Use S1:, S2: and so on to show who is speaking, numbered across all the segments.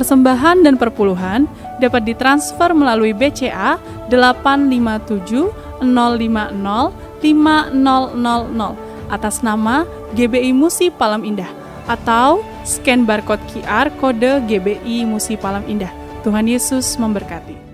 S1: Persembahan dan perpuluhan dapat ditransfer melalui BCA 857 050 5000 atas nama GBI Musi Palam Indah atau scan barcode QR kode GBI Musi Palam Indah. Tuhan Yesus memberkati.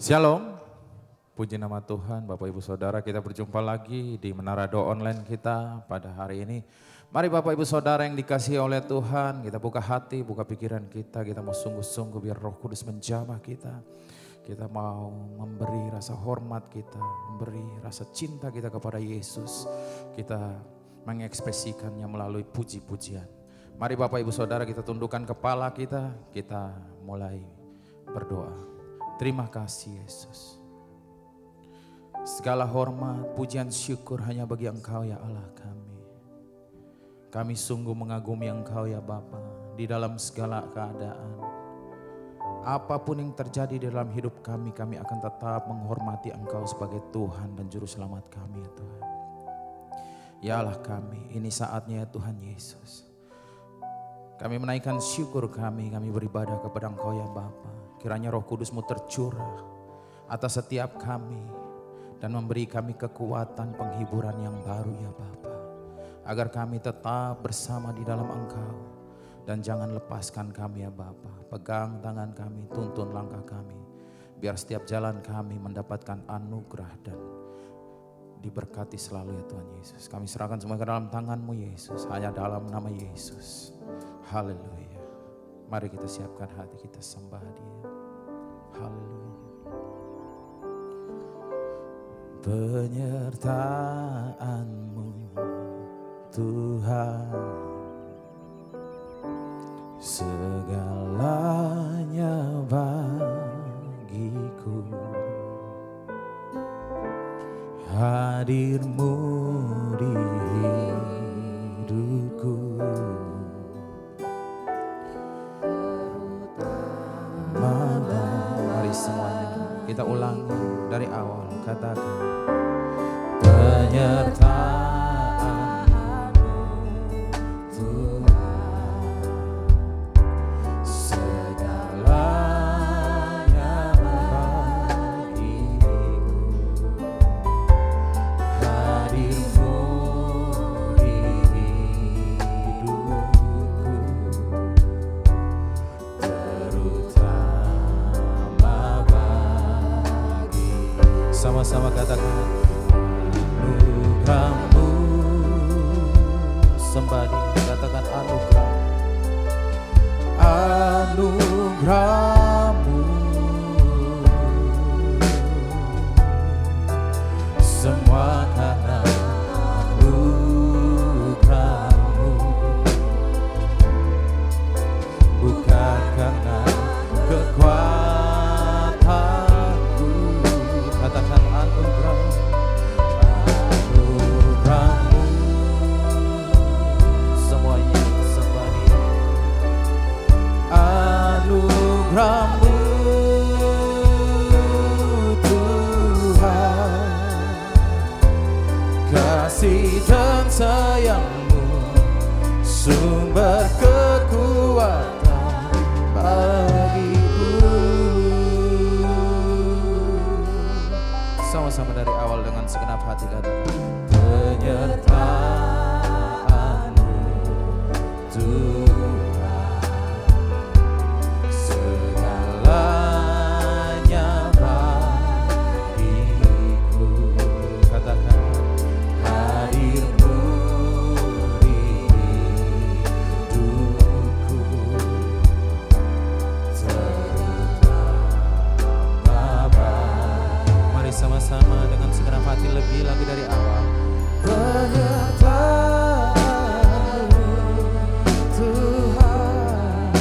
S2: Shalom, puji nama Tuhan. Bapak Ibu Saudara, kita berjumpa lagi di Menara Doa Online kita pada hari ini. Mari Bapak Ibu Saudara yang dikasihi oleh Tuhan, kita buka hati, buka pikiran kita mau sungguh-sungguh biar Roh Kudus menjamah kita. Kita mau memberi rasa hormat kita, memberi rasa cinta kita kepada Yesus. Kita mengekspresikannya melalui puji-pujian. Mari Bapak Ibu Saudara, kita tundukkan kepala kita mulai berdoa. Terima kasih Yesus. Segala hormat, pujian, syukur hanya bagi Engkau ya Allah kami. Kami sungguh mengagumi Engkau ya Bapa di dalam segala keadaan. Apapun yang terjadi di dalam hidup kami akan tetap menghormati Engkau sebagai Tuhan dan Juru Selamat kami ya Tuhan. Ya Allah kami, ini saatnya ya Tuhan Yesus. Kami menaikkan syukur kami beribadah kepada Engkau ya Bapa. Kiranya Roh Kudus-Mu tercurah atas setiap kami dan memberi kami kekuatan penghiburan yang baru ya Bapa. Agar kami tetap bersama di dalam Engkau dan jangan lepaskan kami ya Bapa. Pegang tangan kami, tuntun langkah kami. Biar setiap jalan kami mendapatkan anugerah dan diberkati selalu ya Tuhan Yesus. Kami serahkan semua ke dalam tangan-Mu Yesus, hanya dalam nama Yesus. Haleluya. Mari kita siapkan hati kita sembah Dia. Haleluya. Penyertaan-Mu Tuhan, segalanya bagiku. Hadir-Mu di hidupku. Mari semuanya kita ulangi dari awal, katakan penyertaan-Mu Tuhan, segalanya bagiku. Hadir-Mu di hidupku, sama-sama katakan anugerah. dan sayang-Mu sumber kekuatan bagiku. Sama-sama dari awal dengan segenap hati katakan, penyertaan-Mu Tuhan, segalanya bagiku. Katakan, hadir-Mu di hidupku, terutama. Mari sama-sama dengan segenap hati lebih lagi dari awal. Penyertaan-Mu Tuhan,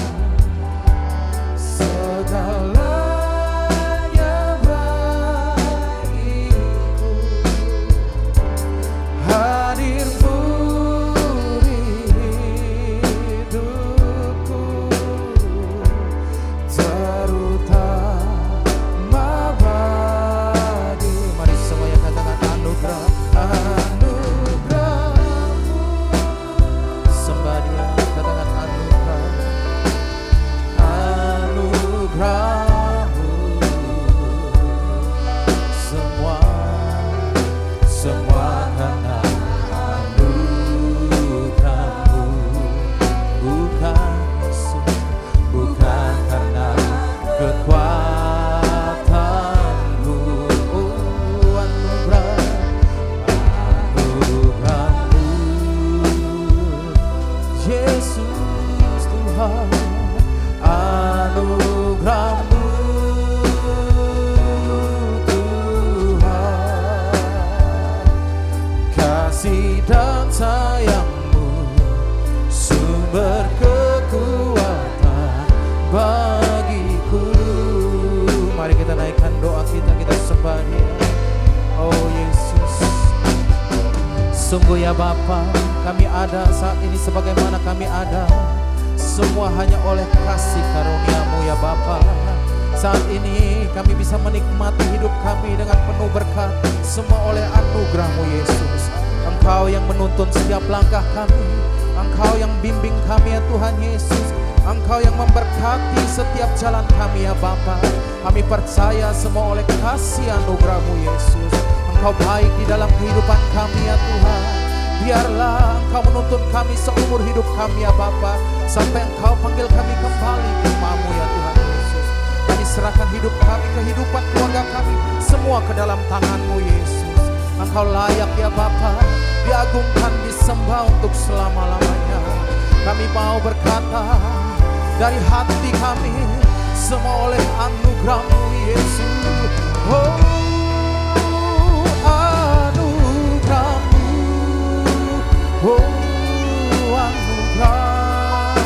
S2: segalanya bagiku. Hadir-Mu di hidupku, terutama bagi. Mari semuanya katakan anugerah, anugerah-Mu. Sembah Dia, katakan anugerah, anugerah-Mu. Semua karena anugerah-Mu, bukan karena kekuatanku. Anugerah-Mu, Yesus Tuhan, anugerah-Mu Tuhan, kasih dan sayang-Mu sumber kekuatan bagiku. Mari kita naikkan doa kita sembah Dia. Oh Yesus, sungguh ya Bapa, kami ada saat ini sebagaimana kami ada, semua hanya oleh kasih karunia-Mu ya Bapa. Saat ini kami bisa menikmati hidup kami dengan penuh berkat, semua oleh anugerah-Mu Yesus. Engkau yang menuntun setiap langkah kami, Engkau yang bimbing kami ya Tuhan Yesus, Engkau yang memberkati setiap jalan kami ya Bapa. Kami percaya semua oleh kasih anugerah-Mu Yesus. Engkau baik di dalam kehidupan kami ya Tuhan. Biarlah Engkau menuntun kami seumur hidup kami ya Bapa, sampai Engkau panggil kami kembali ke rumah-Mu ya Tuhan Yesus. Kami serahkan hidup kami, kehidupan keluarga kami, semua ke dalam tangan-Mu Yesus. Engkau layak ya Bapa, diagungkan, disembah untuk selama-lamanya. Kami mau berkata dari hati kami, semua oleh anugerah-Mu Yesus. Oh, anugerah-Mu, oh anugerah,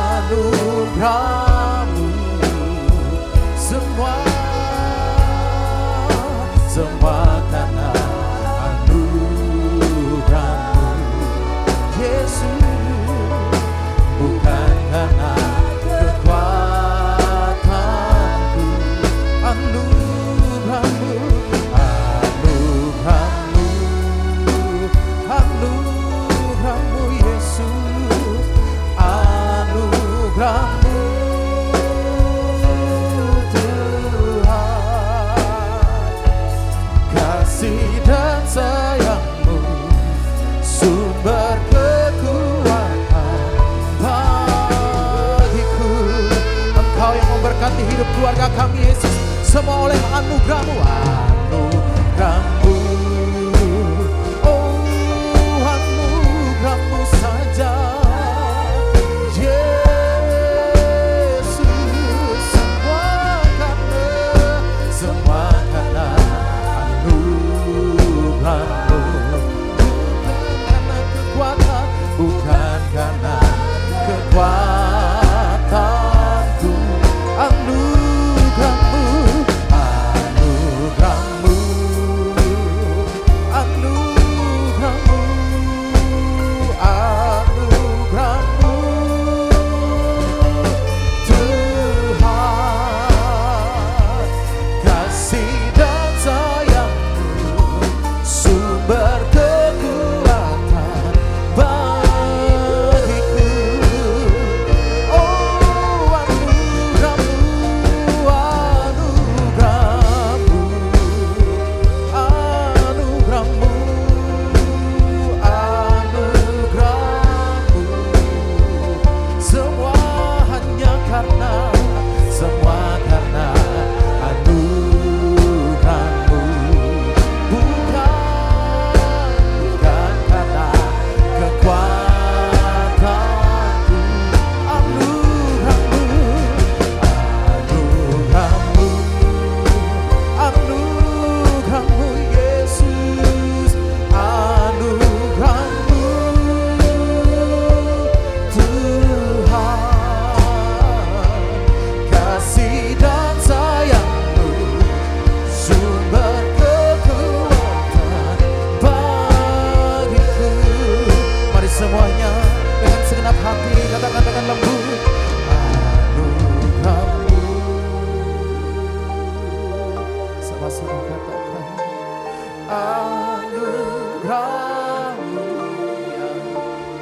S2: anugerah-Mu, semua karena anugerah-Mu Yesus, bukan karena kekuatanku. Anugerah-Mu, anugerah-Mu, anugerah-Mu Yesus, anugerah-Mu dan sayang-Mu sumber kekuatan bagiku. Engkau yang memberkati hidup keluarga kami Yesus, semua oleh anugerah-Mu, anugerah-Mu, oh anugerah-Mu saja Yesus. Semua karena bukan karena kekuatanku. Anugerah-Mu, anugerah-Mu,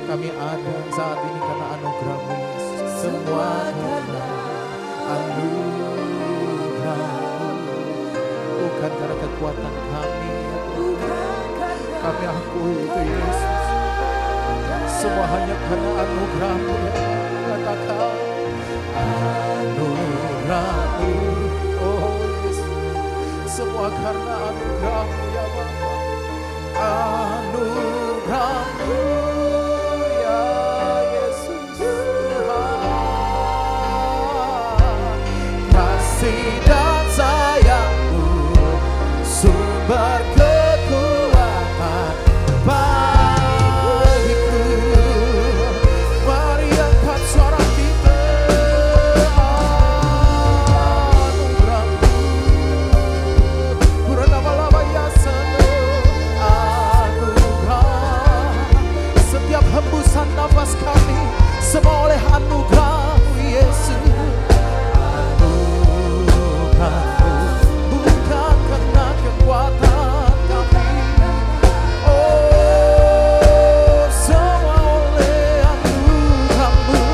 S2: Kami ada saat ini karena anugerah-Mu Yesus. Semua karena anugerah-Mu, bukan karena kekuatan kami ya Tuhan. Kami akui itu Yesus. Semua hanya karena anugerah-Mu ya Tuhan. Katakan anugerah-Mu, oh Yesus. Semua karena anugerah-Mu ya Bapa. Anugerah-Mu ya Yesus Tuhan. Kasih dan sayang-Mu sumber kekuatan bagiku. Mari angkat suara kita. Anugerah-Mu Purnama Yasana. Setiap hembusan nafas kami semua oleh anugerah-Mu Yesus. Anugerah-Mu bukan karena kekuatan kami, oh semua oleh anugerah-Mu.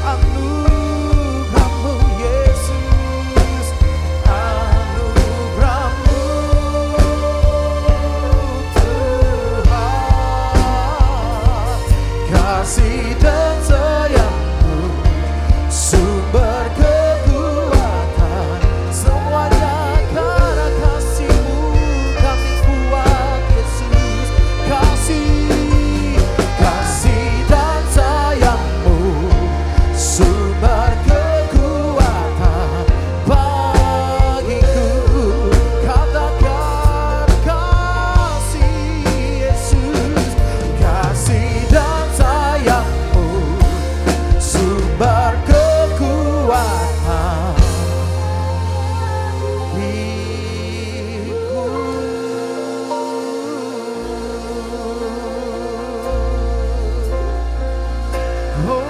S2: Anugerah-Mu Yesus. Anugerah-Mu kasih dan sayang-Mu sumber kekuatan. Semuanya karena kasih-Mu kami kuat Yesus. Kasih dan sayang-Mu sumber kekuatan bagiku. Katakan kasih Yesus. Kasih dan sayang-Mu sumber kekuatan bagiku. Oh,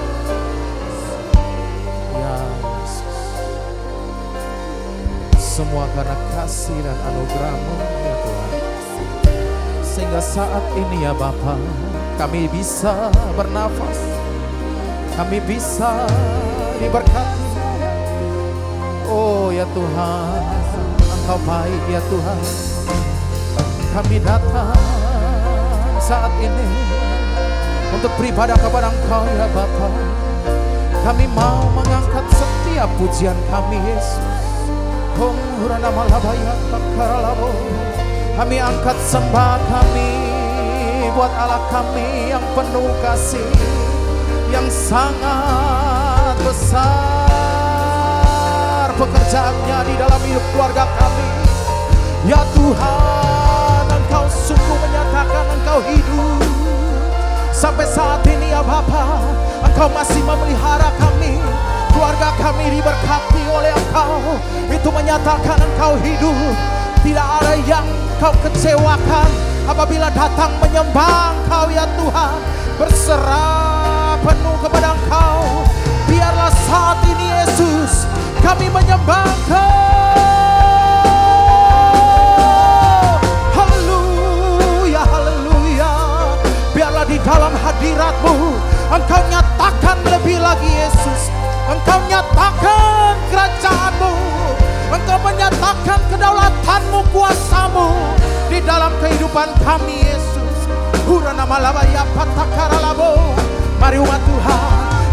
S2: ya Yesus. Semua karena kasih dan anugerah-Mu ya Tuhan. Sehingga saat ini ya Bapa, kami bisa bernafas, kami bisa diberkati. Oh ya Tuhan, Engkau baik ya Tuhan. Kami datang saat ini untuk beribadah kepada Engkau ya Bapa. Kami mau mengangkat setiap pujian kami Yesus. Kami angkat sembah kami buat Allah kami yang penuh kasih, yang sangat besar pekerjaannya di dalam hidup keluarga kami. Ya Tuhan, Engkau sungguh menyatakan Engkau hidup. Sampai saat ini ya Bapa, Engkau masih memelihara kami. Keluarga kami diberkati oleh Engkau. Itu menyatakan Engkau hidup. Tidak ada yang Kau kecewakan apabila datang menyembah Engkau ya Tuhan. Berserah penuh kepada Engkau. Biarlah saat ini Yesus kami menyembah Engkau. Haleluya, haleluya. Biarlah di dalam hadirat-Mu Engkau nyatakan lebih lagi Yesus. Engkau nyatakan kerajaan-Mu. Engkau menyatakan kedaulatan-Mu, kuasa-Mu di dalam kehidupan kami Yesus. Mari umat Tuhan,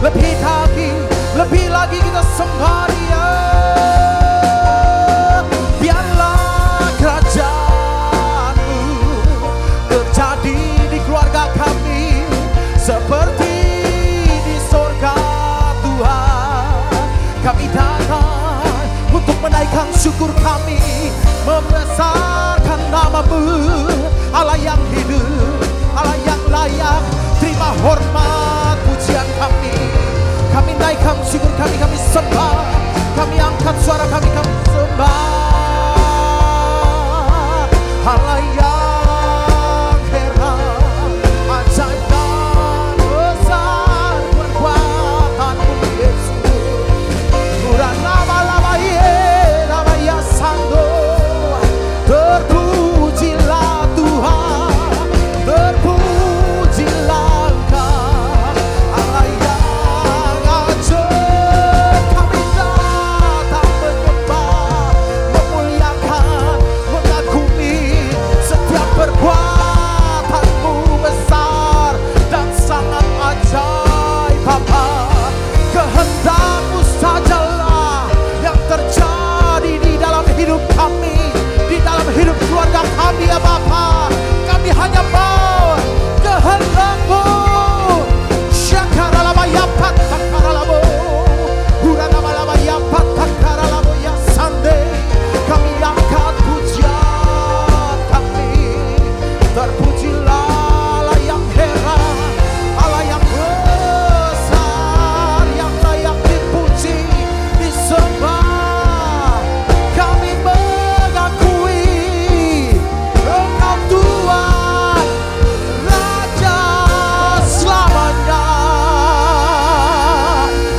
S2: lebih lagi kita sembah Dia. Biarlah kerajaan-Mu terjadi di keluarga kami seperti di sorga Tuhan. Kami datang untuk menaikkan syukur kami, membesarkan nama-Mu, Allah yang hidup, Allah yang layak. Terima hormat pujian kami. Kami naikkan syukur kami, kami sembah, kami angkat suara kami, kami sembah. Allah yang heran, ajaib dan besar kekuatan-Mu Yesus. Terpujilah Tuhan, dia Bapa. Kami hanya mau kehendak-Mu. Syakaralaba ya patakaralabo. Uranaba ya patakaralabo ya sande. Kami angkat pujian kami. Terpujilah Allah yang heran, Allah yang besar, yang layak dipuji, disembah. Kami mengakui Engkau Tuhan, Raja selamanya.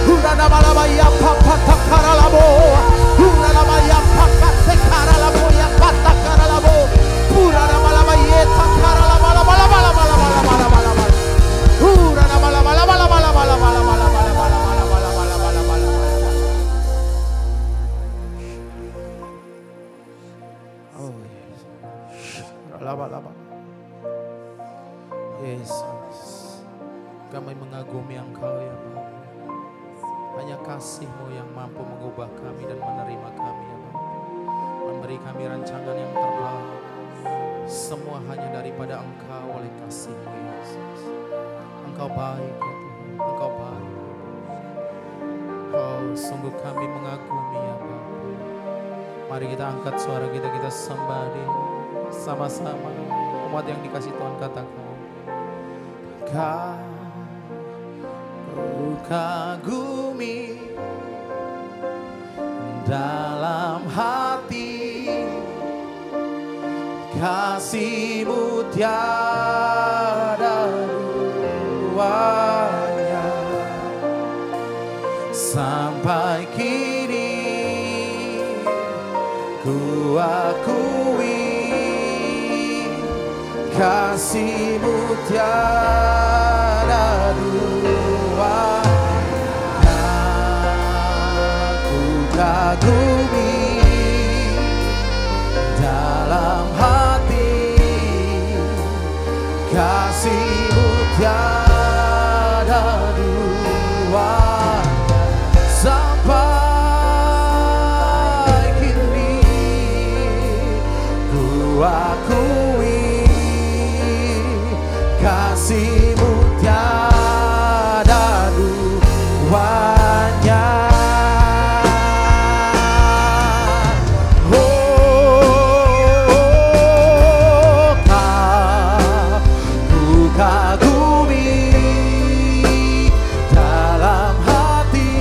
S2: Uranaba ya patakaralabo. Uranaba ya patakaralabo ya patakaralabo. Uranaba ya patakaralabo. Yesus, kami mengagumi Engkau ya Bapa. Hanya kasih-Mu yang mampu mengubah kami dan menerima kami ya Bapa. Memberi kami rancangan yang terbaik. Semua hanya daripada Engkau oleh kasih-Mu Yesus. Engkau baik ya Tuhan, Engkau baik. Oh, sungguh kami mengagumi ya Bapa. Mari kita angkat suara kita, kita sembah Dia sama-sama. Umat yang dikasih Tuhan katakan, Ku kagumi dalam hati, kasih-Mu tiada duanya. Sampai kini ku akui kasih-Mu tiada duanya. Ku kagumi dalam hati, kasih-Mu tiada duanya. Sampai kini ku akui kasih-Mu tiada duanya. Ku kagumi dalam hati,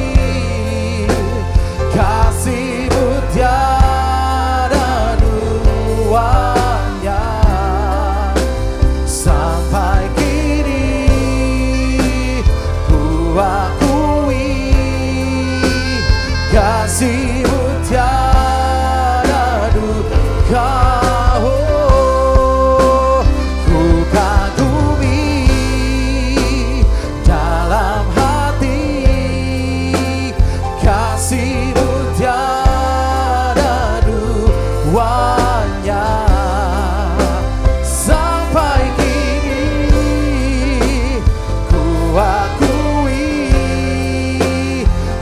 S2: kasih-Mu tiada duanya. Sampai kini ku akui kasih-Mu tiada duanya. Ku kagumi dalam hati, kasih-Mu tiada duanya. Sampai kini ku akui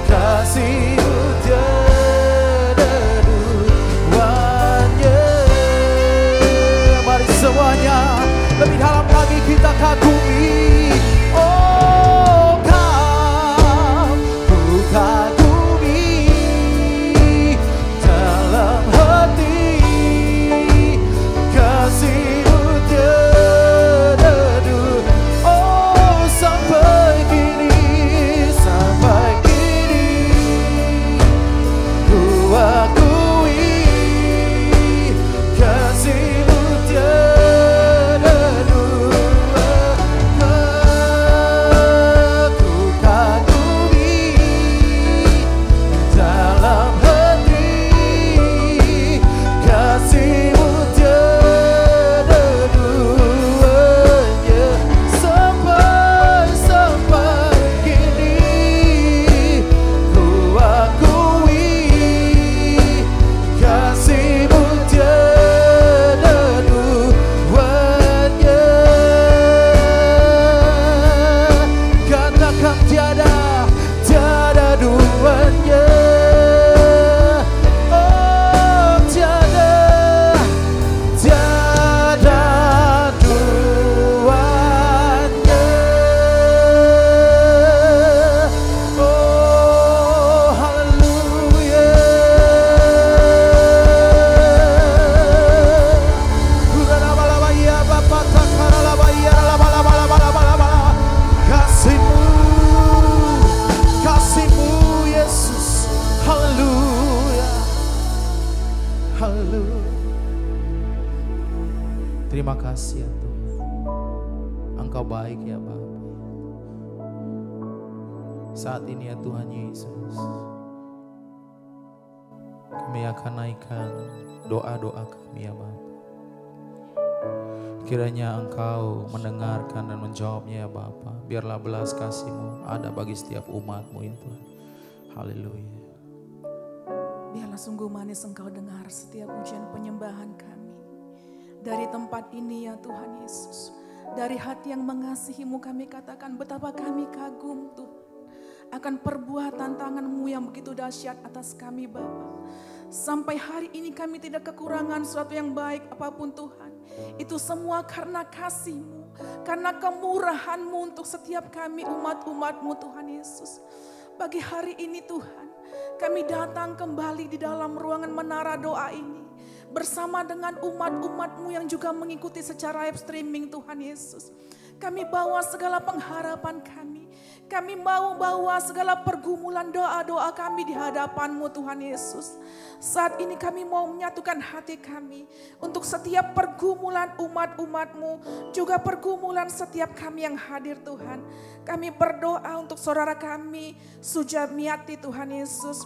S2: kasih-Mu tiada duanya. Mari semuanya lebih dalam lagi kita kagumi. Oh, ku kagumi dalam hati, kasih-Mu tiada duanya. Oh, sampai kini ku akui kasih-Mu tiada duanya. Terima kasih ya Tuhan, Engkau baik ya Bapa. Saat ini ya Tuhan Yesus, kami akan naikkan doa-doa kami ya Bapa. Kiranya Engkau mendengarkan dan menjawabnya ya Bapa. Biarlah belas kasih-Mu ada bagi setiap umat-Mu ya Tuhan. Haleluya.
S3: Biarlah sungguh manis Engkau dengar setiap pujian penyembahan kami. Dari tempat ini ya Tuhan Yesus, dari hati yang mengasihi-Mu kami katakan betapa kami kagum Tuhan akan perbuatan tangan-Mu yang begitu dahsyat atas kami Bapa. Sampai hari ini kami tidak kekurangan sesuatu yang baik apapun Tuhan. Itu semua karena kasih-Mu, karena kemurahan-Mu untuk setiap kami umat-umat-Mu Tuhan Yesus. Pagi hari ini Tuhan, kami datang kembali di dalam ruangan menara doa ini bersama dengan umat-umat-Mu yang juga mengikuti secara live streaming Tuhan Yesus. Kami bawa segala pengharapan kami. Kami mau bawa segala pergumulan doa-doa kami di hadapan-Mu Tuhan Yesus. Saat ini kami mau menyatukan hati kami untuk setiap pergumulan umat-umat-Mu, juga pergumulan setiap kami yang hadir Tuhan. Kami berdoa untuk saudara kami Sujamiati Tuhan Yesus,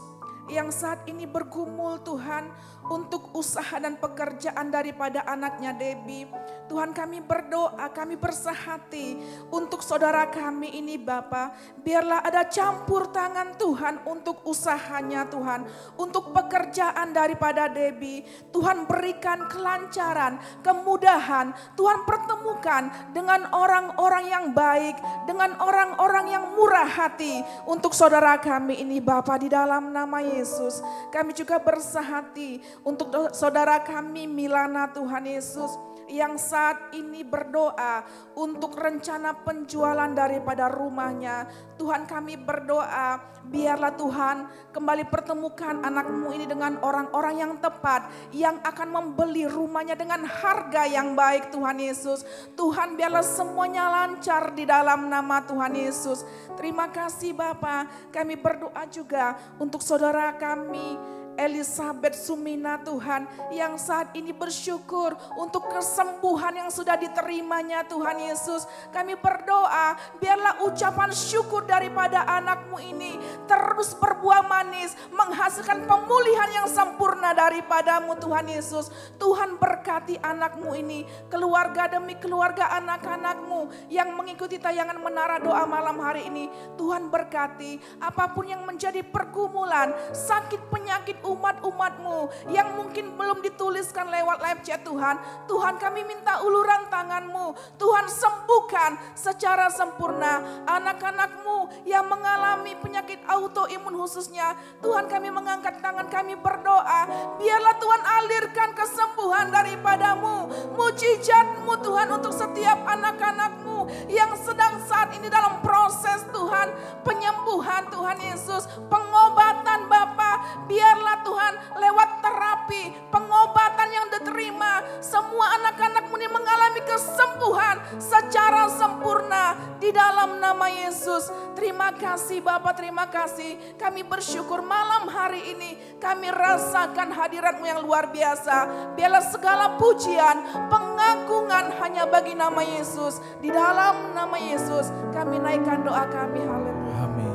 S3: yang saat ini bergumul Tuhan untuk usaha dan pekerjaan daripada anaknya Debbie. Tuhan, kami berdoa, kami bersahati untuk saudara kami ini Bapa. Biarlah ada campur tangan Tuhan untuk usahanya Tuhan, untuk pekerjaan daripada Debbie. Tuhan berikan kelancaran, kemudahan. Tuhan pertemukan dengan orang-orang yang baik, dengan orang-orang yang murah hati untuk saudara kami ini Bapa, di dalam nama Yesus. Kami juga bersahati untuk saudara kami Milana Tuhan Yesus, yang saat ini berdoa untuk rencana penjualan daripada rumahnya. Tuhan, kami berdoa biarlah Tuhan kembali pertemukan anak-Mu ini dengan orang-orang yang tepat, yang akan membeli rumahnya dengan harga yang baik Tuhan Yesus. Tuhan, biarlah semuanya lancar di dalam nama Tuhan Yesus. Terima kasih Bapa. Kami berdoa juga untuk saudara kami Elizabeth Sumina Tuhan, yang saat ini bersyukur untuk kesembuhan yang sudah diterimanya Tuhan Yesus. Kami berdoa biarlah ucapan syukur daripada anak-Mu ini terus berbuah manis, menghasilkan pemulihan yang sempurna daripada-Mu Tuhan Yesus. Tuhan berkati anak-Mu ini, keluarga demi keluarga anak-anak-Mu yang mengikuti tayangan Menara Doa malam hari ini. Tuhan berkati apapun yang menjadi pergumulan, sakit penyakit umat-umat-Mu yang mungkin belum dituliskan lewat live chat Tuhan. Tuhan, kami minta uluran tangan-Mu. Tuhan, sembuhkan secara sempurna anak-anak-Mu yang mengalami penyakit autoimun khususnya. Tuhan, kami mengangkat tangan, kami berdoa biarlah Tuhan alirkan kesembuhan daripada-Mu, mujizat-Mu Tuhan untuk setiap anak-anak-Mu yang sedang saat ini dalam proses Tuhan penyembuhan Tuhan Yesus, pengobatan Bapa. Biarlah Tuhan lewat terapi, pengobatan yang diterima, semua anak-anak-Mu ini mengalami kesembuhan secara sempurna di dalam nama Yesus. Terima kasih Bapa, terima kasih. Kami bersyukur malam hari ini kami rasakan hadirat-Mu yang luar biasa. Biarlah segala pujian, pengagungan hanya bagi nama Yesus. Di dalam nama Yesus kami naikkan doa kami. Haleluya.
S2: Amin.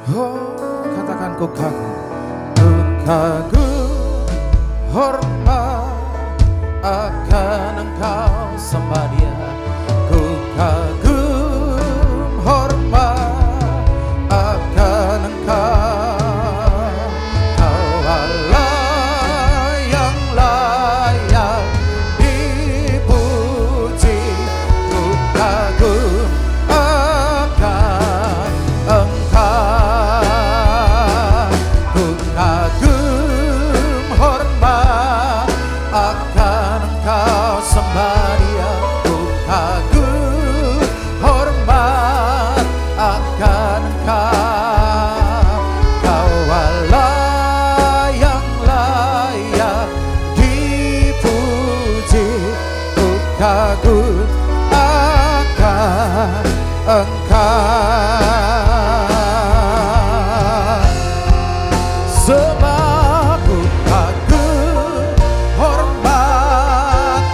S2: Oh, katakan ku kagum. Kagum, hormat akan Engkau sembah Dia. Ku kagum, hormat akan Engkau. Kau Allah yang layak dipuji. Ku kagum akan Engkau. Ku kagum, hormat akan Engkau sembah Dia. Ku kagum, hormat akan Engkau. Kau Allah yang layak dipuji. Ku kagum akan Engkau. Sebab ku kagum, hormat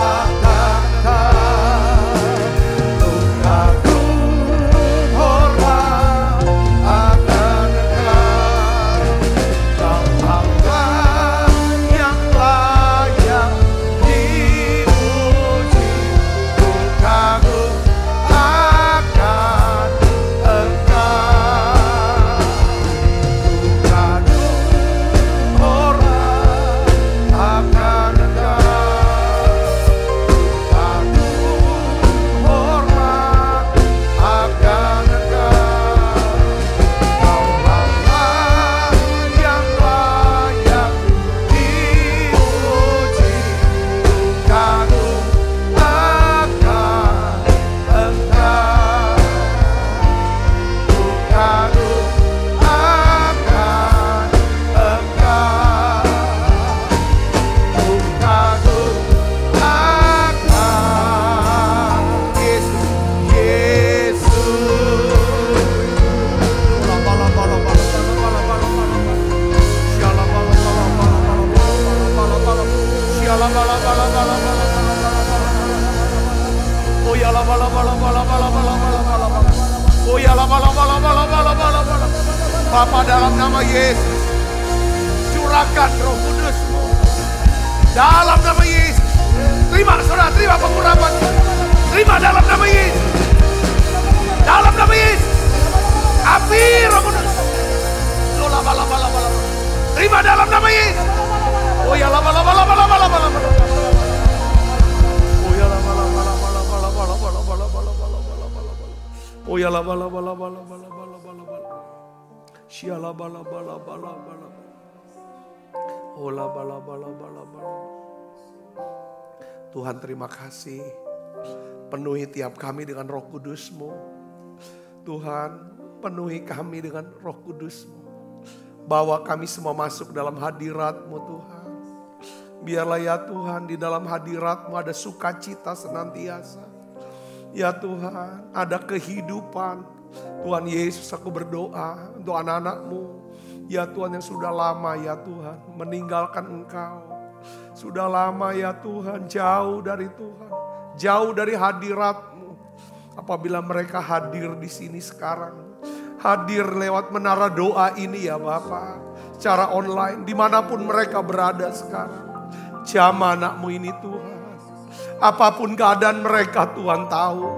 S4: Oh ya la bala bala bala bala bala bala bala bala. Oh ya la bala bala bala bala bala bala. Bapa, dalam nama Yesus, curahkan Roh Kudus-Mu. Dalam nama Yesus. Terima saudara, terima pengurapan. Terima dalam nama Yesus. Dalam nama Yesus. Api Roh Kudus. Lola bala bala bala. Terima dalam nama Yesus. Oh ya la bala bala bala bala bala bala. Oh ya la bala bala bala bala bala bala bala bala bala bala bala. Oh ya la bala bala bala bala bala bala bala. Shala bala bala bala bala. Oh la bala bala bala bala. Tuhan, terima kasih. Penuhi tiap kami dengan Roh Kudus-Mu. Tuhan, penuhi kami dengan Roh Kudus-Mu. Bawa kami semua masuk dalam hadirat-Mu Tuhan. Biarlah ya Tuhan, di dalam hadirat-Mu ada sukacita senantiasa. Ya Tuhan, ada kehidupan. Tuhan Yesus, aku berdoa untuk anak-anak-Mu. Ya Tuhan, yang sudah lama ya Tuhan meninggalkan Engkau. Sudah lama ya Tuhan jauh dari Tuhan. Jauh dari hadirat-Mu. Apabila mereka hadir di sini sekarang. Hadir lewat menara doa ini ya Bapa. Secara online, dimanapun mereka berada sekarang. Jamah anak-Mu ini Tuhan. Apapun keadaan mereka Tuhan tahu.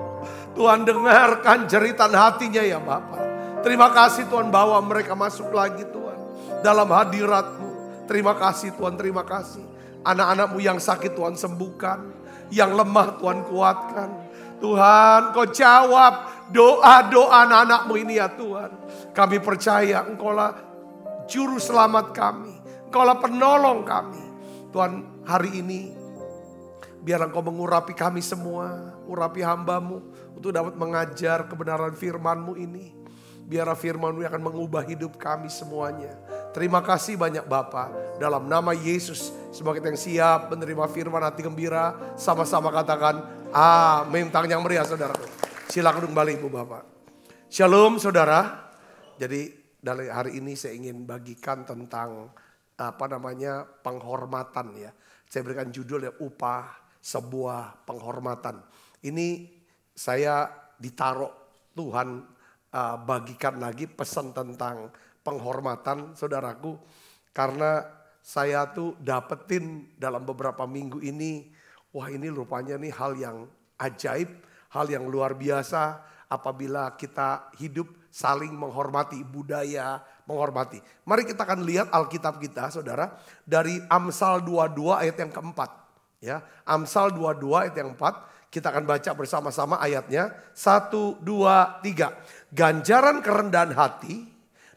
S4: Tuhan dengarkan jeritan hatinya ya Bapa. Terima kasih Tuhan, bawa mereka masuk lagi Tuhan. Dalam hadirat-Mu. Terima kasih Tuhan, terima kasih. Anak-anak-Mu yang sakit Tuhan sembuhkan. Yang lemah Tuhan kuatkan. Tuhan, Kau jawab doa-doa anak-anak-Mu ini ya Tuhan. Kami percaya Engkau lah juru selamat kami. Engkau lah penolong kami. Tuhan, hari ini biar Engkau mengurapi kami semua. Urapi hamba-Mu untuk dapat mengajar kebenaran firman-Mu ini. Biarlah firman-Mu yang akan mengubah hidup kami semuanya. Terima kasih banyak Bapa. Dalam nama Yesus, sebagai yang siap menerima firman hati gembira, sama-sama katakan amin. Tangan yang meriah saudara. Silakan kembali Ibu Bapak. Shalom saudara. Jadi dari hari ini saya ingin bagikan tentang penghormatan ya. Saya berikan judul ya, upah sebuah penghormatan. Ini saya ditaruh Tuhan bagikan lagi pesan tentang penghormatan saudaraku. Karena saya tuh dapetin dalam beberapa minggu ini, wah ini rupanya nih hal yang ajaib, hal yang luar biasa apabila kita hidup saling menghormati, budaya menghormati. Mari kita akan lihat Alkitab kita saudara dari Amsal 22 ayat yang keempat. Ya, Amsal 22 ayat yang 4, kita akan baca bersama-sama ayatnya. 1, 2, 3. Ganjaran kerendahan hati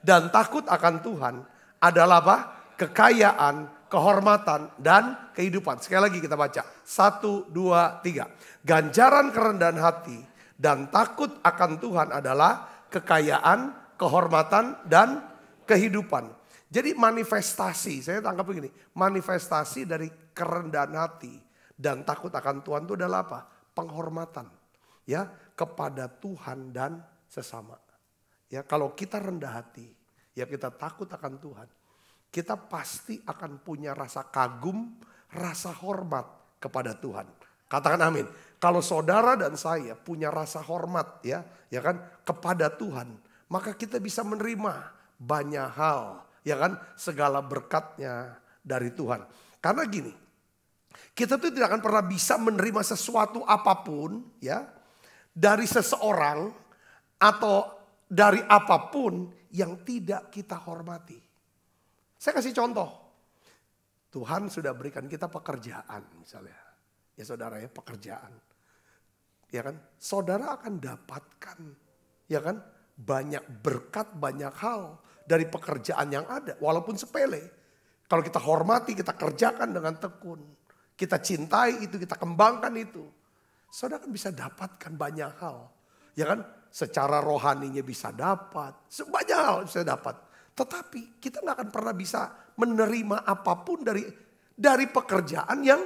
S4: dan takut akan Tuhan adalah apa? Kekayaan, kehormatan, dan kehidupan. Sekali lagi kita baca. 1, 2, 3. Ganjaran kerendahan hati dan takut akan Tuhan adalah kekayaan, kehormatan, dan kehidupan. Jadi manifestasi, saya tangkap begini. Manifestasi dari kerendahan hati dan takut akan Tuhan itu adalah apa? Penghormatan. Ya, kepada Tuhan dan sesama. Ya, kalau kita rendah hati, ya kita takut akan Tuhan. Kita pasti akan punya rasa kagum, rasa hormat kepada Tuhan. Katakan amin. Kalau saudara dan saya punya rasa hormat ya kan kepada Tuhan, maka kita bisa menerima banyak hal, ya kan, segala berkatnya dari Tuhan. Karena gini, kita tuh tidak akan pernah bisa menerima sesuatu apapun ya dari seseorang atau dari apapun yang tidak kita hormati. Saya kasih contoh. Tuhan sudah berikan kita pekerjaan misalnya. Ya saudara ya, pekerjaan. Ya kan? Saudara akan dapatkan ya kan banyak berkat, banyak hal dari pekerjaan yang ada walaupun sepele. Kalau kita hormati, kita kerjakan dengan tekun. Kita cintai itu, kita kembangkan itu. Saudara kan bisa dapatkan banyak hal. Ya kan? Secara rohaninya bisa dapat. Banyak hal bisa dapat. Tetapi kita gak akan pernah bisa menerima apapun dari pekerjaan yang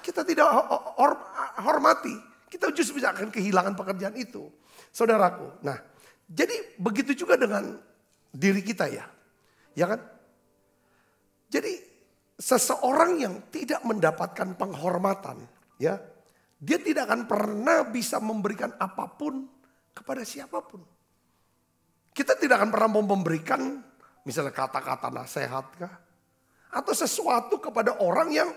S4: kita tidak hormati. Kita justru bisa akan kehilangan pekerjaan itu. Saudaraku. Nah, jadi begitu juga dengan diri kita ya. Ya kan? Jadi seseorang yang tidak mendapatkan penghormatan, ya, dia tidak akan pernah bisa memberikan apapun kepada siapapun. Kita tidak akan pernah memberikan misalnya kata-kata nasihat kah? Atau sesuatu kepada orang yang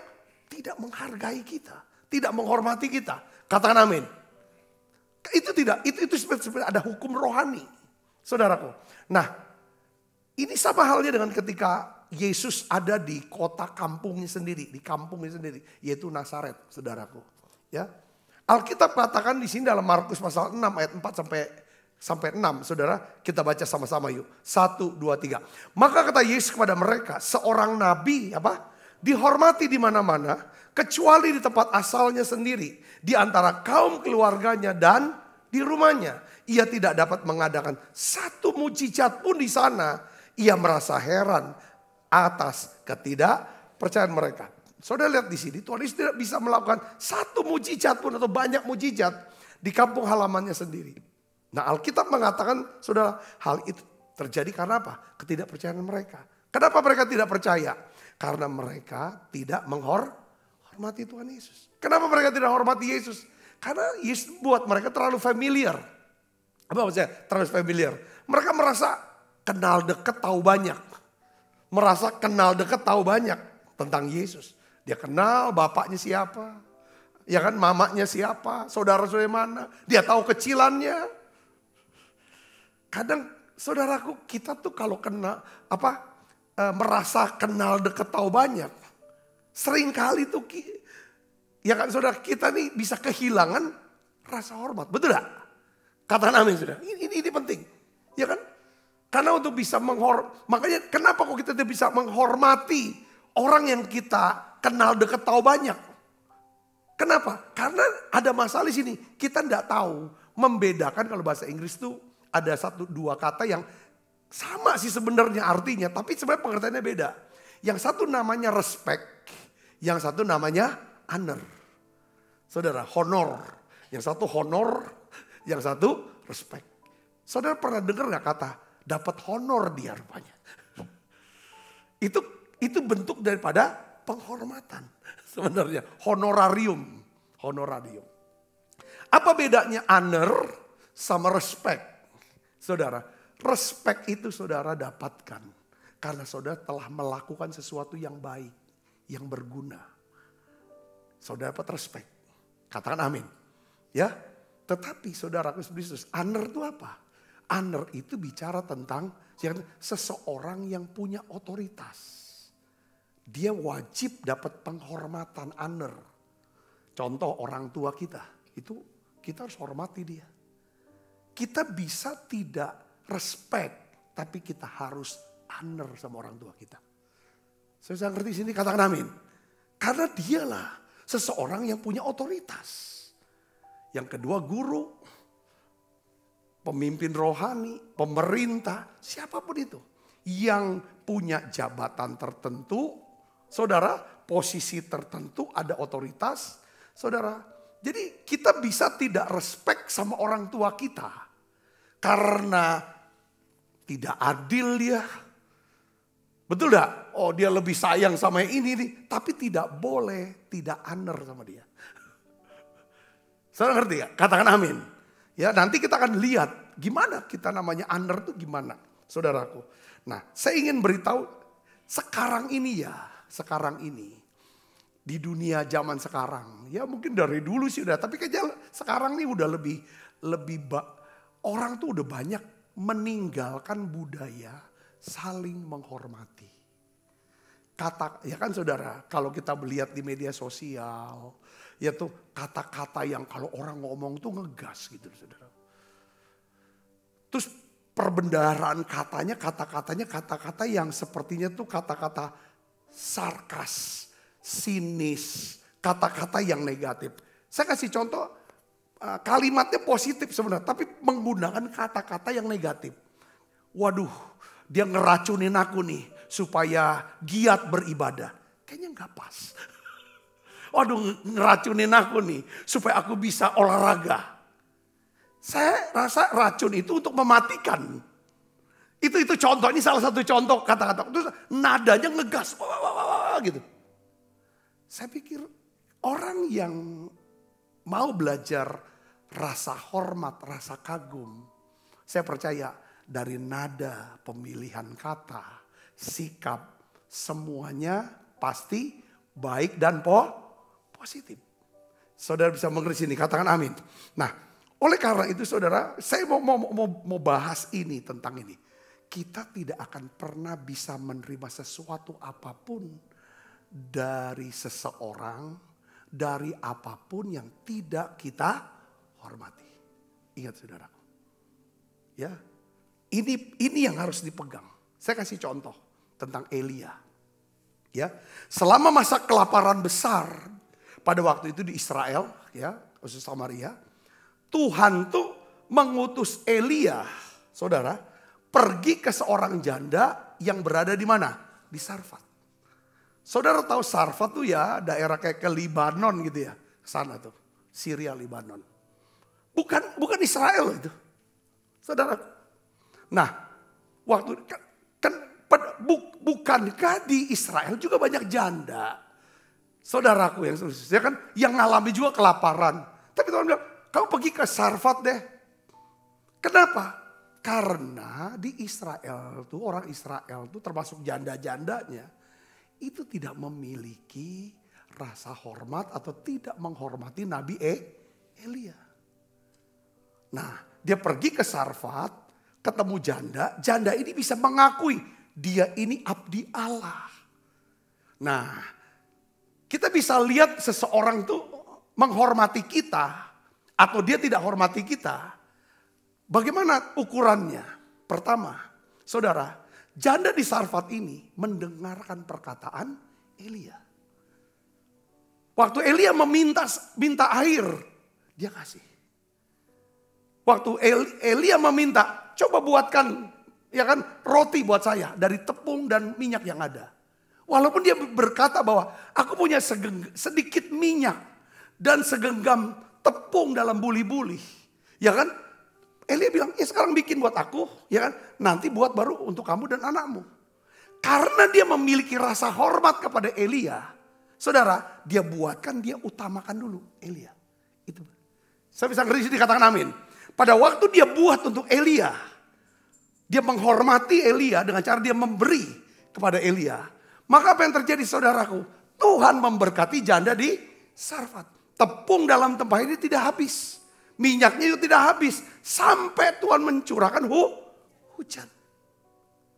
S4: tidak menghargai kita, tidak menghormati kita. Katakan amin. Itu tidak, itu sebenarnya ada hukum rohani, saudaraku. Nah, ini sama halnya dengan ketika Yesus ada di kota kampungnya sendiri, di kampungnya sendiri, yaitu Nazaret, saudaraku. Ya, Alkitab katakan di sini dalam Markus pasal 6 ayat 4 sampai 6, saudara, kita baca sama-sama yuk. 1, 2, 3. Maka kata Yesus kepada mereka, seorang nabi dihormati di mana-mana, kecuali di tempat asalnya sendiri, di antara kaum keluarganya dan di rumahnya. Ia tidak dapat mengadakan satu mujizat pun di sana. Ia merasa heran atas ketidakpercayaan mereka. Saudara lihat di sini, Tuhan Yesus tidak bisa melakukan satu mujizat pun atau banyak mujizat di kampung halamannya sendiri. Nah, Alkitab mengatakan, saudara, hal itu terjadi karena apa? Ketidakpercayaan mereka. Kenapa mereka tidak percaya? Karena mereka tidak menghormati Tuhan Yesus. Kenapa mereka tidak hormati Yesus? Karena Yesus buat mereka terlalu familiar. Apa maksudnya terlalu familiar? Mereka merasa kenal dekat tahu banyak. Merasa kenal dekat tahu banyak tentang Yesus. Dia kenal bapaknya siapa. Ya kan, mamanya siapa, saudara-saudara mana. Dia tahu kecilannya. Kadang saudaraku, kita tuh kalau merasa kenal dekat tahu banyak. Seringkali tuh, ya kan saudara, kita nih bisa kehilangan rasa hormat. Betul gak? Katakan amin saudara. Ini penting. Ya kan? Karena untuk bisa makanya kenapa kok kita tidak bisa menghormati orang yang kita kenal dekat tahu banyak. Kenapa? Karena ada masalah di sini. Kita tidak tahu membedakan, kalau bahasa Inggris tuh ada 1-2 kata yang sama sih sebenarnya artinya, tapi sebenarnya pengertiannya beda. Yang satu namanya respect, yang satu namanya honor. Saudara, honor. Yang satu honor, yang satu respect. Saudara pernah dengar gak kata dapat honor dia rupanya? Itu bentuk daripada penghormatan. Sebenarnya honorarium. Apa bedanya honor sama respect? Saudara, respect itu saudara dapatkan karena saudara telah melakukan sesuatu yang baik, yang berguna. Saudara dapat respect. Katakan amin. Ya, tetapi saudara Kristus, honor itu apa? Honor itu bicara tentang seseorang yang punya otoritas. Dia wajib dapat penghormatan, honor. Contoh orang tua kita, itu kita harus hormati dia. Kita bisa tidak respect, tapi kita harus honor sama orang tua kita. Saya ngerti sini, katakan amin. Karena dialah seseorang yang punya otoritas. Yang kedua guru, pemimpin rohani, pemerintah, siapapun itu. Yang punya jabatan tertentu, saudara, posisi tertentu, ada otoritas, saudara. Jadi kita bisa tidak respect sama orang tua kita. Karena tidak adil dia. Betul gak? Oh, dia lebih sayang sama yang ini nih. Tapi tidak boleh tidak honor sama dia. Saudara ngerti gak? Katakan amin. Ya, nanti kita akan lihat gimana kita namanya honor itu gimana, saudaraku. Nah, saya ingin beritahu sekarang ini di dunia zaman sekarang, ya mungkin dari dulu sih udah, tapi kayaknya sekarang nih udah lebih orang tuh udah banyak meninggalkan budaya saling menghormati. Ya kan saudara, kalau kita melihat di media sosial, ya tuh kata-kata yang kalau orang ngomong tuh ngegas gitu saudara. Terus perbendaharaan katanya, kata-katanya kata-kata yang sepertinya tuh kata-kata sarkas, sinis, kata-kata yang negatif. Saya kasih contoh, kalimatnya positif sebenarnya, tapi menggunakan kata-kata yang negatif. Waduh, dia ngeracunin aku nih supaya giat beribadah. Kayaknya gak pas. Waduh, ngeracunin aku nih supaya aku bisa olahraga. Saya rasa racun itu untuk mematikan. Itu contoh, ini salah satu contoh kata-kata. Terus nadanya ngegas. gitu. Saya pikir orang yang mau belajar rasa hormat, rasa kagum. Saya percaya dari nada, pemilihan kata, sikap, semuanya pasti baik dan positif. Saudara bisa mengerti sini, katakan amin. Nah, oleh karena itu saudara, saya mau bahas ini tentang ini. Kita tidak akan pernah bisa menerima sesuatu apapun dari seseorang, dari apapun yang tidak kita hormati. Ingat saudara. Ya, ini yang harus dipegang. Saya kasih contoh tentang Elia. Ya, selama masa kelaparan besar pada waktu itu di Israel, ya, khusus Samaria, Tuhan tuh mengutus Elia, saudara, pergi ke seorang janda yang berada di mana? Di Sarfat. Saudara tahu Sarfat tuh ya daerah kayak ke Libanon gitu ya, sana tuh, Syria, Libanon. Bukan Israel itu, saudara. Nah, waktu kan bukankah di Israel juga banyak janda? Saudaraku yang ngalami juga kelaparan. Tapi Tuhan bilang, kamu pergi ke Sarfat deh. Kenapa? Karena di Israel tuh, orang Israel tuh termasuk janda-jandanya, itu tidak memiliki rasa hormat atau tidak menghormati Nabi Elia. Nah, dia pergi ke Sarfat, ketemu janda ini bisa mengakui dia ini abdi Allah. Nah, kita bisa lihat seseorang tuh menghormati kita atau dia tidak hormati kita. Bagaimana ukurannya? Pertama, saudara, janda di Sarfat ini mendengarkan perkataan Elia. Waktu Elia minta air, dia kasih. Waktu Elia meminta, coba buatkan ya kan roti buat saya dari tepung dan minyak yang ada. Walaupun dia berkata bahwa aku punya sedikit minyak dan segenggam tepung dalam buli-buli. Ya kan? Elia bilang, ya sekarang bikin buat aku, ya kan? Nanti buat baru untuk kamu dan anakmu. Karena dia memiliki rasa hormat kepada Elia, saudara, dia buatkan, dia utamakan dulu Elia. Itu. Saya bisa ngerti dikatakan amin. Pada waktu dia buat untuk Elia, dia menghormati Elia dengan cara dia memberi kepada Elia. Maka apa yang terjadi saudaraku? Tuhan memberkati janda di Sarfat. Tepung dalam tempat ini tidak habis. Minyaknya itu tidak habis. Sampai Tuhan mencurahkan hujan.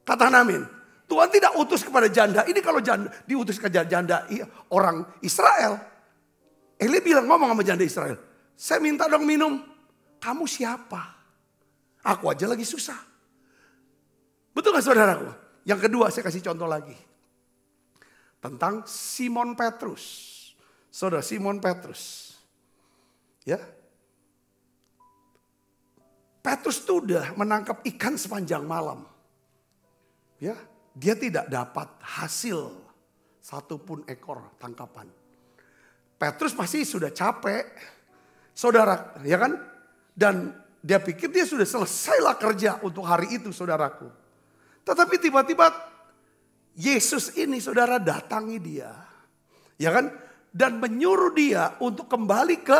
S4: Katakan amin. Tuhan tidak utus kepada janda. Ini kalau janda diutus ke janda orang Israel. Elia bilang ngomong sama janda Israel. Saya minta dong minum. Kamu siapa? Aku aja lagi susah. Betul gak saudaraku? Yang kedua saya kasih contoh lagi. Tentang Simon Petrus. Saudara Simon Petrus. Ya. Petrus itu udah menangkap ikan sepanjang malam. Ya, dia tidak dapat hasil satupun ekor tangkapan. Petrus pasti sudah capek. Saudara, ya kan? Dan dia pikir dia sudah selesailah kerja untuk hari itu, saudaraku. Tetapi tiba-tiba Yesus ini saudara datangi dia. Ya kan? Dan menyuruh dia untuk kembali ke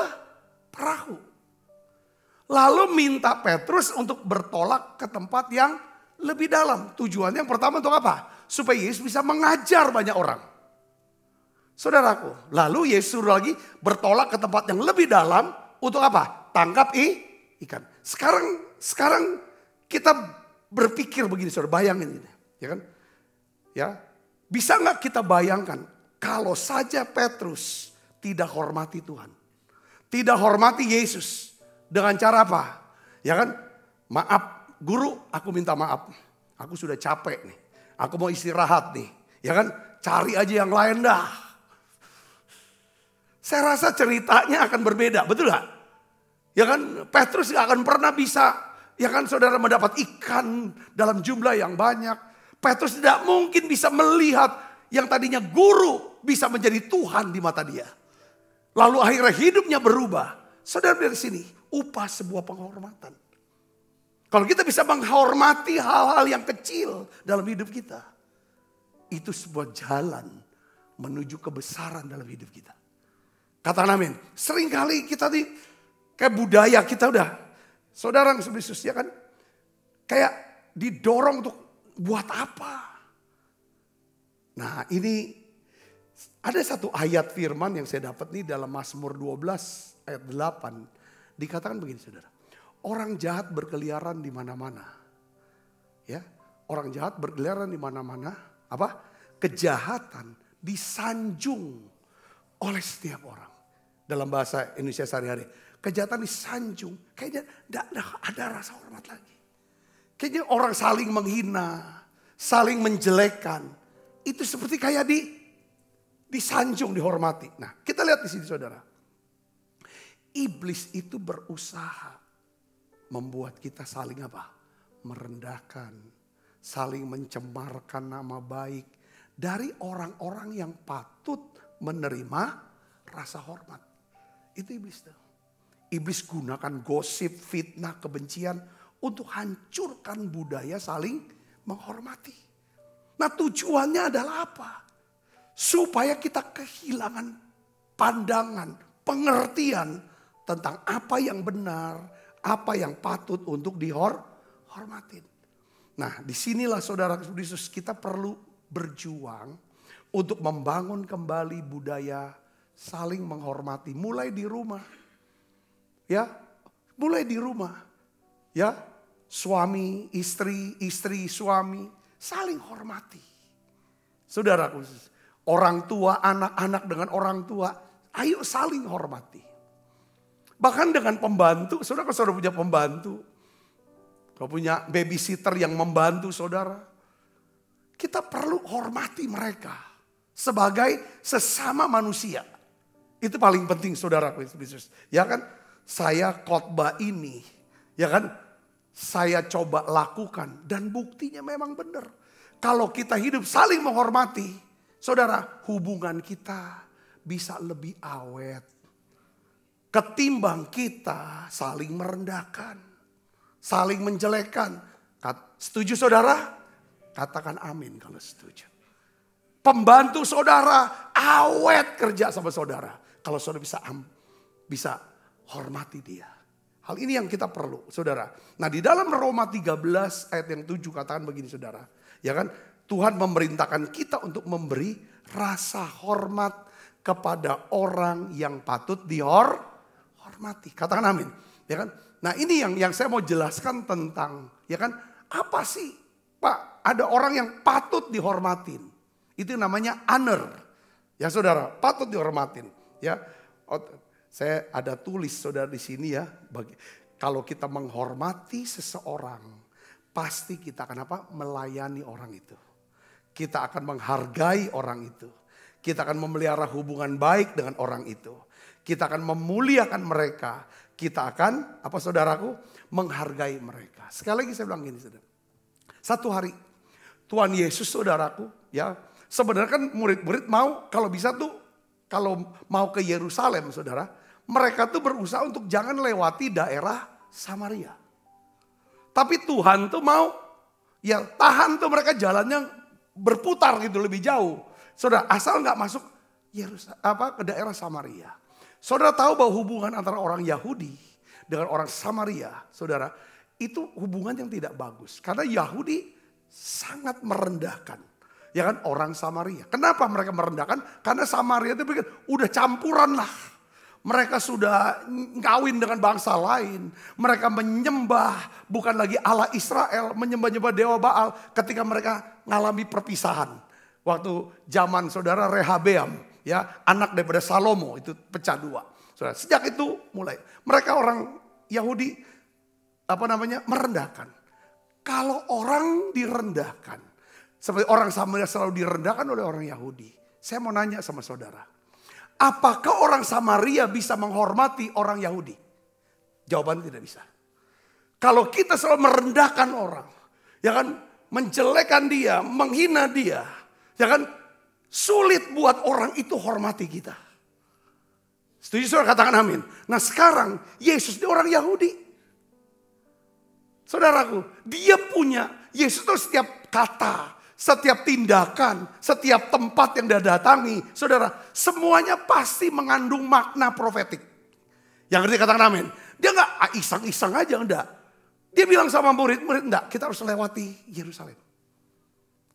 S4: perahu. Lalu minta Petrus untuk bertolak ke tempat yang lebih dalam. Tujuannya yang pertama untuk apa? Supaya Yesus bisa mengajar banyak orang. Saudaraku, lalu Yesus suruh lagi bertolak ke tempat yang lebih dalam untuk apa? Tangkap ikan. Sekarang kita berpikir begini, saudara, bayangin ini, ya kan? Ya, bisa nggak kita bayangkan kalau saja Petrus tidak hormati Tuhan, tidak hormati Yesus dengan cara apa? Ya kan? Maaf, guru, aku minta maaf. Aku sudah capek nih. Aku mau istirahat nih. Ya kan? Cari aja yang lain dah. Saya rasa ceritanya akan berbeda, betul gak? Ya kan? Petrus gak akan pernah bisa, ya kan saudara, mendapat ikan dalam jumlah yang banyak. Petrus tidak mungkin bisa melihat yang tadinya guru bisa menjadi Tuhan di mata dia. Lalu akhirnya hidupnya berubah. Saudara dari sini, upah sebuah penghormatan. Kalau kita bisa menghormati hal-hal yang kecil dalam hidup kita, itu sebuah jalan menuju kebesaran dalam hidup kita. Katakan amin. Seringkali kita kayak budaya kita udah. Saudara Yesus ya kan. Kayak didorong untuk buat apa. Nah ini ada satu ayat firman yang saya dapat nih dalam Mazmur 12 ayat 8. Dikatakan begini saudara. Orang jahat berkeliaran di mana-mana. Ya, orang jahat berkeliaran di mana-mana. Apa? Kejahatan disanjung oleh setiap orang. Dalam bahasa Indonesia sehari-hari. Kejahatan disanjung. Kayaknya tidak ada rasa hormat lagi. Kayaknya orang saling menghina. Saling menjelekkan. Itu seperti kayak disanjung, dihormati. Nah kita lihat di sini saudara. Iblis itu berusaha membuat kita saling apa? Merendahkan. Saling mencemarkan nama baik. Dari orang-orang yang patut menerima rasa hormat. Itu iblis tuh. Iblis gunakan gosip, fitnah, kebencian untuk hancurkan budaya saling menghormati. Nah tujuannya adalah apa? Supaya kita kehilangan pandangan, pengertian tentang apa yang benar, apa yang patut untuk dihormatin. Nah disinilah saudara Yesus kita perlu berjuang untuk membangun kembali budaya saling menghormati. Mulai di rumah. Ya, mulai di rumah. Ya, suami, istri, suami saling hormati. Saudaraku, orang tua, anak-anak dengan orang tua, ayo saling hormati. Bahkan dengan pembantu, saudara punya pembantu, kau punya babysitter yang membantu saudara. Kita perlu hormati mereka sebagai sesama manusia. Itu paling penting saudaraku Yesus. Ya kan, saya khotbah ini, ya kan, saya coba lakukan dan buktinya memang benar. Kalau kita hidup saling menghormati, saudara, hubungan kita bisa lebih awet. Ketimbang kita saling merendahkan, saling menjelekkan. Setuju saudara? Katakan amin kalau setuju. Pembantu saudara awet kerja sama saudara. Kalau saudara bisa hormati dia. Hal ini yang kita perlu saudara. Nah di dalam Roma 13 ayat yang 7 katakan begini saudara. Ya kan, Tuhan memerintahkan kita untuk memberi rasa hormat kepada orang yang patut dihormati. Katakan amin. Ya kan? Nah ini yang saya mau jelaskan tentang, ya kan, apa sih Pak, ada orang yang patut dihormatin. Itu namanya honor. Ya saudara, patut dihormatin. Ya, saya ada tulis saudara di sini ya. Kalau kita menghormati seseorang, pasti kita akan apa? Melayani orang itu. Kita akan menghargai orang itu. Kita akan memelihara hubungan baik dengan orang itu. Kita akan memuliakan mereka. Kita akan, apa saudaraku, menghargai mereka. Sekali lagi saya bilang gini saudara. Satu hari Tuhan Yesus saudaraku ya. Sebenarnya kan murid-murid mau kalau bisa tuh kalau mau ke Yerusalem saudara. Mereka tuh berusaha untuk jangan lewati daerah Samaria. Tapi Tuhan tuh mau ya tahan tuh mereka jalannya berputar gitu lebih jauh. Saudara asal gak masuk ke daerah Samaria. Saudara tahu bahwa hubungan antara orang Yahudi dengan orang Samaria saudara. Itu hubungan yang tidak bagus. Karena Yahudi sangat merendahkan. Ya kan orang Samaria. Kenapa mereka merendahkan? Karena Samaria itu pikir udah campuran lah. Mereka sudah ngawin dengan bangsa lain. Mereka menyembah bukan lagi Allah Israel. Menyembah-nyembah dewa Baal ketika mereka ngalami perpisahan. Waktu zaman saudara Rehabeam. Ya, anak daripada Salomo itu pecah dua. Saudara, sejak itu mulai. Mereka orang Yahudi merendahkan. Kalau orang direndahkan, seperti orang Samaria selalu direndahkan oleh orang Yahudi. Saya mau nanya sama saudara, apakah orang Samaria bisa menghormati orang Yahudi? Jawaban tidak bisa. Kalau kita selalu merendahkan orang, ya kan, menjelekkan dia, menghina dia, ya kan, sulit buat orang itu hormati kita. Setuju saudara, katakan amin. Nah sekarang Yesus ini orang Yahudi. Saudaraku, dia punya, Yesus itu setiap kata, setiap tindakan, setiap tempat yang dia datangi, saudara, semuanya pasti mengandung makna profetik. Yang ngerti katakan amin. Dia nggak iseng-iseng aja, enggak. Dia bilang sama murid-murid, enggak, kita harus lewati Yerusalem.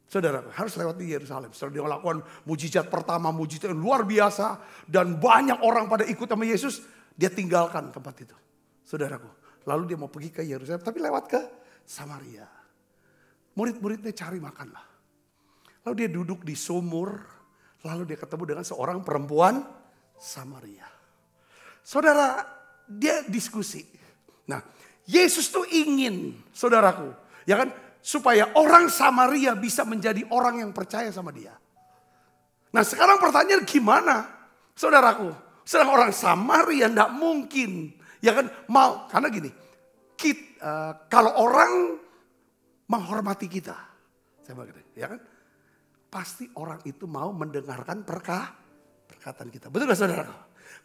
S4: Saudara, harus lewati Yerusalem. Setelah dia melakukan mujizat pertama, mujizat yang luar biasa, dan banyak orang pada ikut sama Yesus, dia tinggalkan tempat itu. Saudaraku, lalu dia mau pergi ke Yerusalem, tapi lewat ke Samaria. Murid-muridnya cari makan lah. Lalu dia duduk di sumur, lalu dia ketemu dengan seorang perempuan Samaria. Saudara, dia diskusi. Nah, Yesus tuh ingin, saudaraku, ya kan, supaya orang Samaria bisa menjadi orang yang percaya sama dia. Nah, sekarang pertanyaan gimana, saudaraku? Sedang orang Samaria enggak mungkin, ya kan, mau, karena gini, kalau orang menghormati kita, saya bilang, ya kan, pasti orang itu mau mendengarkan perkataan kita. Betul gak saudara?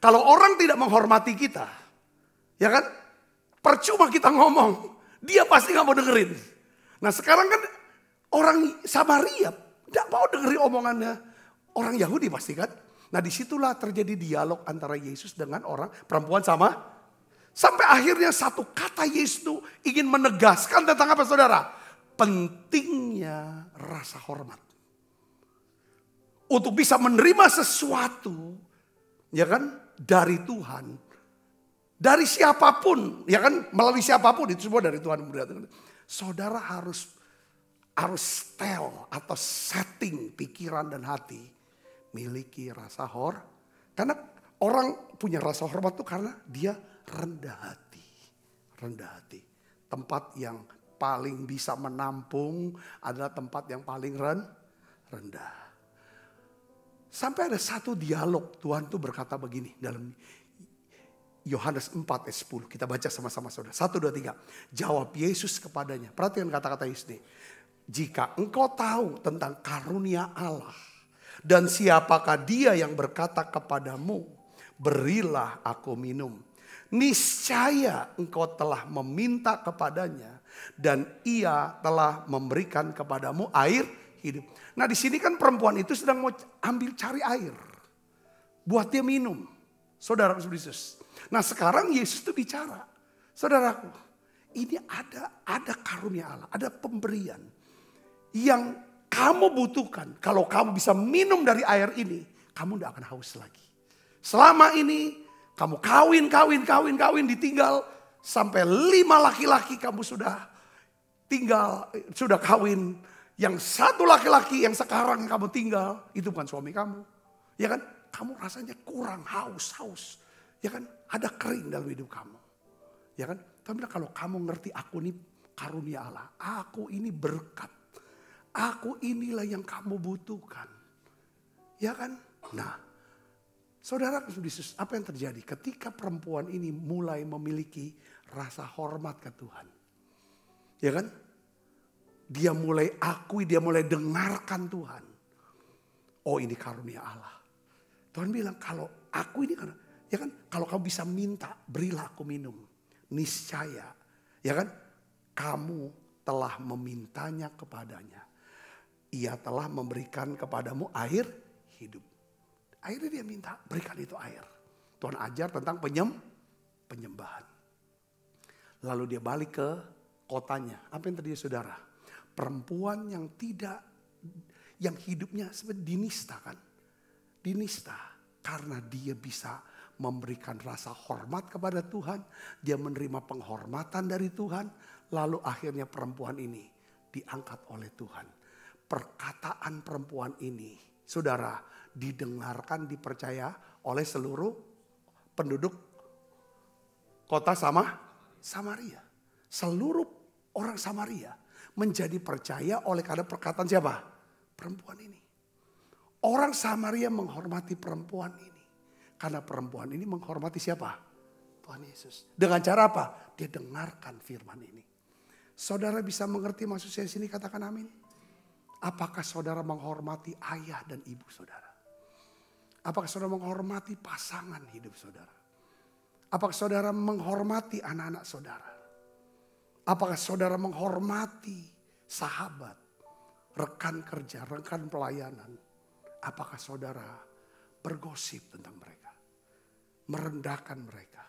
S4: Kalau orang tidak menghormati kita, ya kan, percuma kita ngomong, dia pasti gak mau dengerin. Nah sekarang kan orang Samaria tidak mau dengerin omongannya orang Yahudi pasti kan. Nah disitulah terjadi dialog antara Yesus dengan orang perempuan sama. Sampai akhirnya satu kata Yesus itu ingin menegaskan tentang apa saudara? Pentingnya rasa hormat. Untuk bisa menerima sesuatu, ya kan, dari Tuhan. Dari siapapun, ya kan, melalui siapapun itu semua dari Tuhan. Saudara harus setel atau setting pikiran dan hati. Miliki rasa hormat. Karena orang punya rasa hormat itu karena dia rendah hati. Rendah hati. Tempat yang paling bisa menampung adalah tempat yang paling rendah. Sampai ada satu dialog, Tuhan tuh berkata begini dalam Yohanes 4 ayat 10. Kita baca sama-sama saudara. 1, 2, 3. Jawab Yesus kepadanya. Perhatikan kata-kata Yesus ini. Jika engkau tahu tentang karunia Allah. Dan siapakah dia yang berkata kepadamu, berilah aku minum. Niscaya engkau telah meminta kepadanya. Dan ia telah memberikan kepadamu air hidup. Nah di sini kan perempuan itu sedang mau ambil cari air. Buat dia minum. Saudara Yesus. Nah sekarang Yesus itu bicara. Saudaraku. Ini ada karunia Allah. Ada pemberian. Yang kamu butuhkan. Kalau kamu bisa minum dari air ini. Kamu tidak akan haus lagi. Selama ini. Kamu kawin ditinggal. Sampai 5 laki-laki kamu sudah tinggal. Sudah kawin. Yang satu laki-laki yang sekarang kamu tinggal, itu bukan suami kamu. Ya kan? Kamu rasanya kurang, haus. Ya kan? Ada kering dalam hidup kamu. Ya kan? Tapi kalau kamu ngerti aku ini karunia Allah. Aku ini berkat. Aku inilah yang kamu butuhkan. Ya kan? Nah, saudara Yesus, apa yang terjadi? Ketika perempuan ini mulai memiliki rasa hormat ke Tuhan. Ya kan? Dia mulai akui, dia mulai dengarkan Tuhan. Oh ini karunia Allah. Tuhan bilang kalau aku ini kan, ya kan, kalau kamu bisa minta, berilah aku minum. Niscaya, ya kan, kamu telah memintanya kepadanya. Ia telah memberikan kepadamu air hidup. Akhirnya dia minta, berikan itu air. Tuhan ajar tentang penyembahan. Lalu dia balik ke kotanya. Apa yang terjadi saudara? Perempuan yang yang hidupnya seperti dinista kan. Dinista karena dia bisa memberikan rasa hormat kepada Tuhan. Dia menerima penghormatan dari Tuhan. Lalu akhirnya perempuan ini diangkat oleh Tuhan. Perkataan perempuan ini, saudara, didengarkan, dipercaya oleh seluruh penduduk kota Samaria. Seluruh orang Samaria menjadi percaya oleh karena perkataan siapa? Perempuan ini. Orang Samaria menghormati perempuan ini. Karena perempuan ini menghormati siapa? Tuhan Yesus. Dengan cara apa? Dia dengarkan firman ini. Saudara bisa mengerti maksud saya sini, katakan amin. Apakah saudara menghormati ayah dan ibu saudara? Apakah saudara menghormati pasangan hidup saudara? Apakah saudara menghormati anak-anak saudara? Apakah saudara menghormati sahabat, rekan kerja, rekan pelayanan, apakah saudara bergosip tentang mereka? Merendahkan mereka.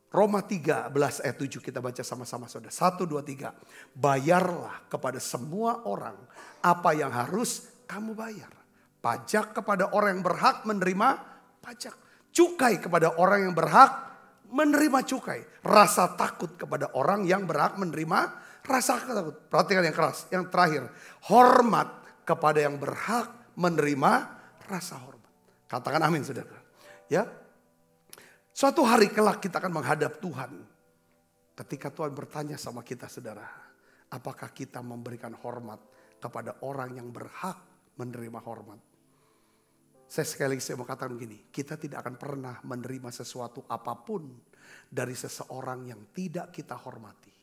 S4: Roma 13 ayat 7 kita baca sama-sama saudara. 1, 2, 3. Bayarlah kepada semua orang apa yang harus kamu bayar. Pajak kepada orang yang berhak menerima pajak. Cukai kepada orang yang berhak menerima cukai. Rasa takut kepada orang yang berhak menerima rasa takut. Perhatikan yang keras. Yang terakhir. Hormat kepada yang berhak menerima rasa hormat. Katakan amin saudara. Ya. Suatu hari kelak kita akan menghadap Tuhan. Ketika Tuhan bertanya sama kita saudara. Apakah kita memberikan hormat kepada orang yang berhak menerima hormat? Sekali lagi saya mau katakan begini. Kita tidak akan pernah menerima sesuatu apapun dari seseorang yang tidak kita hormati.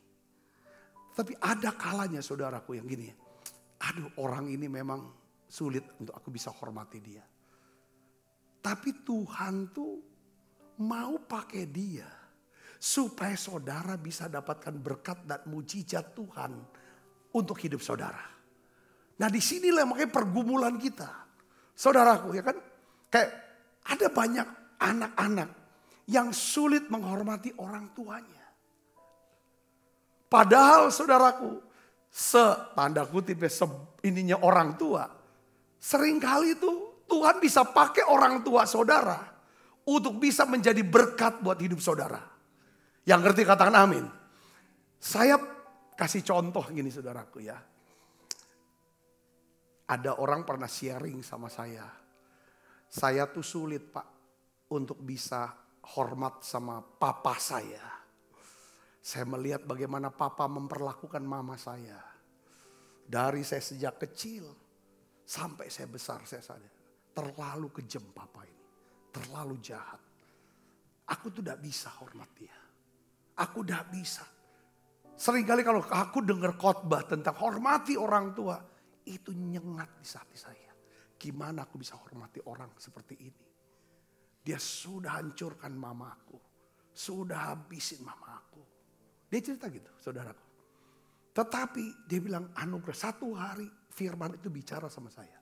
S4: Tapi ada kalanya saudaraku yang gini. Aduh, orang ini memang sulit untuk aku bisa hormati dia. Tapi Tuhan tuh mau pakai dia supaya saudara bisa dapatkan berkat dan mujizat Tuhan untuk hidup saudara. Nah disinilah makanya pergumulan kita. Saudaraku ya kan, kayak ada banyak anak-anak yang sulit menghormati orang tuanya. Padahal saudaraku, tanda kutip ininya orang tua. Seringkali itu Tuhan bisa pakai orang tua saudara untuk bisa menjadi berkat buat hidup saudara. Yang ngerti katakan amin. Saya kasih contoh gini saudaraku ya. Ada orang pernah sharing sama saya. Saya tuh sulit Pak untuk bisa hormat sama papa saya. Saya melihat bagaimana papa memperlakukan mama saya. Dari saya sejak kecil sampai saya besar saya sadar. Terlalu kejam papa ini. Terlalu jahat. Aku tuh gak bisa hormat dia. Aku gak bisa. Seringkali kalau aku dengar khotbah tentang hormati orang tua. Itu nyengat di hati saya. Gimana aku bisa hormati orang seperti ini. Dia sudah hancurkan mamaku. Sudah habisin mamaku. Dia cerita gitu saudaraku. Tetapi dia bilang anugerah. Satu hari firman itu bicara sama saya.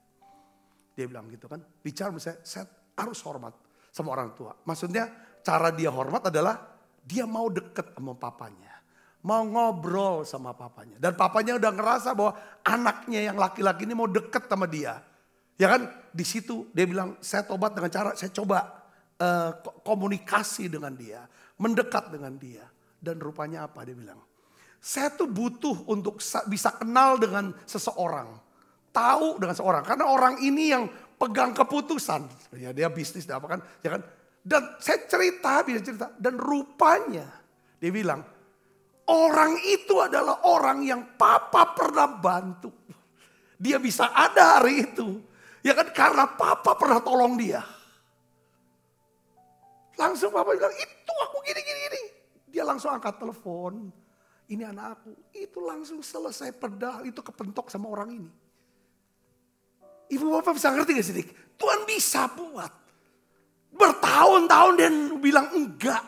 S4: Dia bilang gitu kan. Bicara sama saya harus hormat sama orang tua. Maksudnya cara dia hormat adalah dia mau deket sama papanya. Mau ngobrol sama papanya. Dan papanya udah ngerasa bahwa anaknya yang laki-laki ini mau deket sama dia. Ya kan di situ dia bilang saya tobat dengan cara saya coba komunikasi dengan dia. Mendekat dengan dia. Dan rupanya apa dia bilang. Saya tuh butuh untuk bisa kenal dengan seseorang. Tahu dengan seseorang. Karena orang ini yang pegang keputusan. Ya dia bisnis apa kan. Ya kan. Dan saya bisa cerita. Dan rupanya dia bilang. Orang itu adalah orang yang papa pernah bantu. Dia bisa ada hari itu. Ya kan karena papa pernah tolong dia. Langsung papa bilang itu aku gini. Dia langsung angkat telepon. Ini anak aku. Itu langsung selesai pedal. Itu kepentok sama orang ini. Ibu bapak bisa ngerti gak sih? Tuhan bisa buat. Bertahun-tahun dia bilang enggak.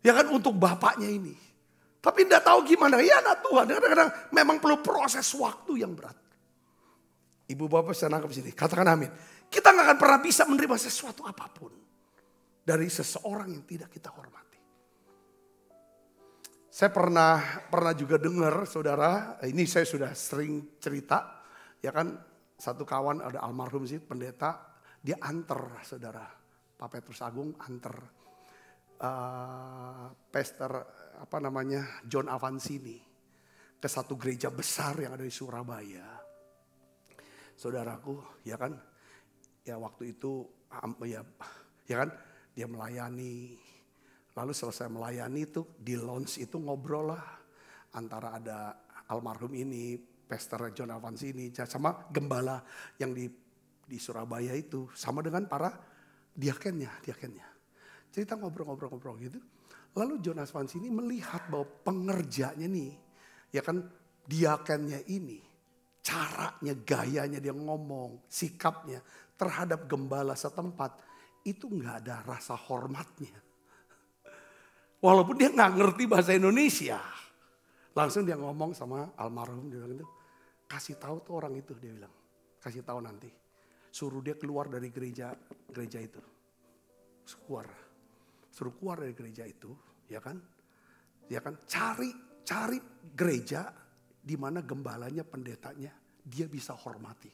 S4: Ya kan untuk bapaknya ini. Tapi tidak tahu gimana. Ya anak Tuhan. Kadang-kadang memang perlu proses waktu yang berat. Ibu bapak bisa nangkep sini. Katakan amin. Kita gak akan pernah bisa menerima sesuatu apapun. Dari seseorang yang tidak kita hormati. Saya pernah juga dengar saudara. Ini saya sudah sering cerita. Ya kan satu kawan ada almarhum sih pendeta. Dia anter saudara. Pak Petrus Agung anter. Pastor John Avancini ke satu gereja besar yang ada di Surabaya. Saudaraku, ya kan? Ya waktu itu ya kan dia melayani. Lalu selesai melayani itu di lounge itu ngobrol lah antara ada almarhum ini, Pastor John Avancini sama gembala yang di Surabaya itu sama dengan para diakennya. Cerita ngobrol gitu. Lalu Jonas Avancini melihat bahwa pengerjanya nih, ya kan diakennya ini, caranya, gayanya dia ngomong, sikapnya terhadap gembala setempat, itu gak ada rasa hormatnya. Walaupun dia gak ngerti bahasa Indonesia. Langsung dia ngomong sama almarhum, dia bilang gitu, kasih tahu tuh orang itu, dia bilang. Kasih tahu nanti. Suruh dia keluar dari gereja itu. Suruh keluar dari gereja itu, ya kan? Ya kan? Cari gereja di mana gembalanya, pendetanya dia bisa hormati.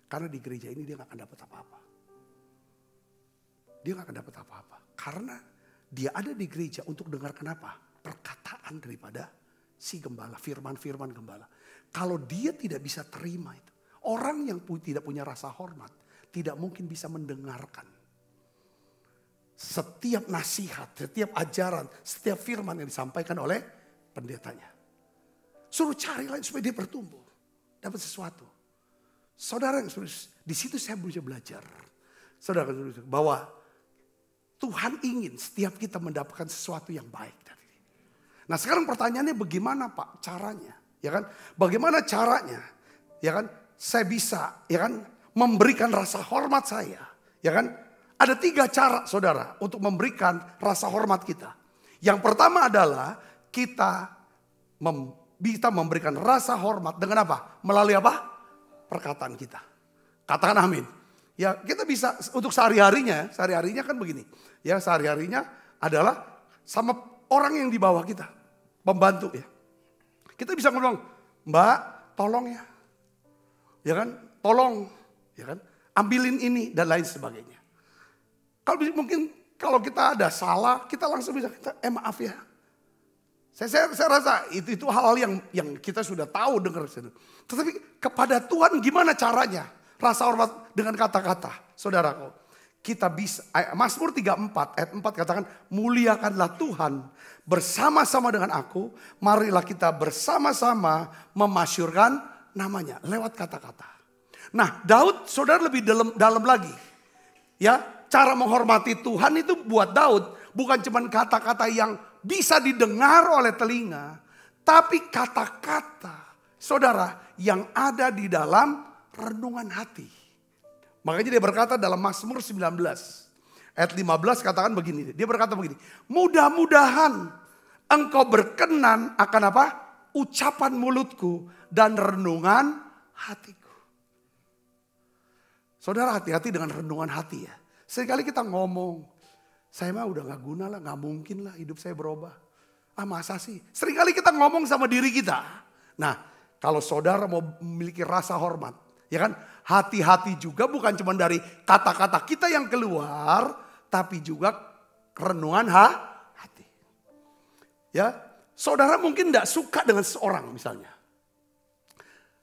S4: Karena di gereja ini dia gak akan dapat apa-apa. Dia gak akan dapat apa-apa. Karena dia ada di gereja untuk dengar kenapa? Perkataan daripada si gembala, firman-firman gembala. Kalau dia tidak bisa terima itu, orang yang tidak punya rasa hormat tidak mungkin bisa mendengarkan setiap nasihat, setiap ajaran, setiap firman yang disampaikan oleh pendetanya. Suruh cari lain supaya dia bertumbuh, dapat sesuatu. Saudara, di situ saya bisa belajar, saudara, bahwa Tuhan ingin setiap kita mendapatkan sesuatu yang baik dari dia. Nah, sekarang pertanyaannya bagaimana Pak caranya? Ya kan? Bagaimana caranya? Ya kan? Saya bisa, ya kan, memberikan rasa hormat saya, ya kan? Ada 3 cara, saudara, untuk memberikan rasa hormat kita. Yang pertama adalah kita bisa memberikan rasa hormat dengan apa? Melalui apa? Perkataan kita. Katakan amin. Ya, kita bisa untuk sehari-harinya kan begini. Ya, sehari-harinya adalah sama orang yang di bawah kita, pembantu ya. Kita bisa ngomong, Mbak, tolong ya. Ya kan? Tolong, ya kan? Ambilin ini dan lain sebagainya. Kalau kita ada salah, kita langsung bisa maaf ya. Saya rasa itu hal-hal yang kita sudah tahu dengar. Tetapi kepada Tuhan gimana caranya? Rasa hormat dengan kata-kata. Saudaraku, kita bisa, Mazmur 34 ayat 4 katakan, muliakanlah Tuhan bersama-sama dengan aku. Marilah kita bersama-sama memasyurkan namanya lewat kata-kata. Nah, Daud, saudara, lebih dalam lagi. Ya, cara menghormati Tuhan itu buat Daud bukan cuma kata-kata yang bisa didengar oleh telinga, tapi kata-kata, saudara, yang ada di dalam renungan hati. Makanya dia berkata dalam Mazmur 19 ayat 15 katakan begini. Dia berkata begini, mudah-mudahan engkau berkenan akan apa? Ucapan mulutku dan renungan hatiku. Saudara, hati-hati dengan renungan hati ya. Seringkali kita ngomong, saya mah udah gak guna lah, gak mungkin lah hidup saya berubah. Ah, masa sih? Seringkali kita ngomong sama diri kita. Nah, kalau saudara mau memiliki rasa hormat, ya kan? Hati-hati juga bukan cuma dari kata-kata kita yang keluar, tapi juga renungan hati. Ya, saudara mungkin gak suka dengan seorang misalnya.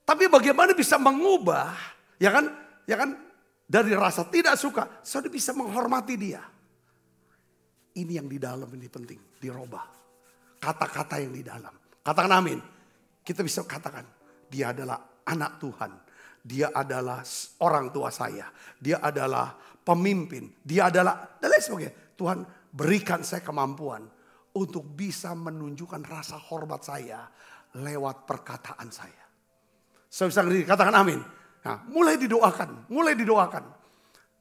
S4: Tapi bagaimana bisa mengubah, ya kan? Dari rasa tidak suka, saudara bisa menghormati dia. Ini yang di dalam ini penting, dirubah. Kata-kata yang di dalam. Katakan amin. Kita bisa katakan, dia adalah anak Tuhan. Dia adalah orang tua saya. Dia adalah pemimpin. Dia adalah, dan lain sebagainya. Tuhan berikan saya kemampuan untuk bisa menunjukkan rasa hormat saya lewat perkataan saya. Saya bisa katakan amin. Nah, mulai didoakan.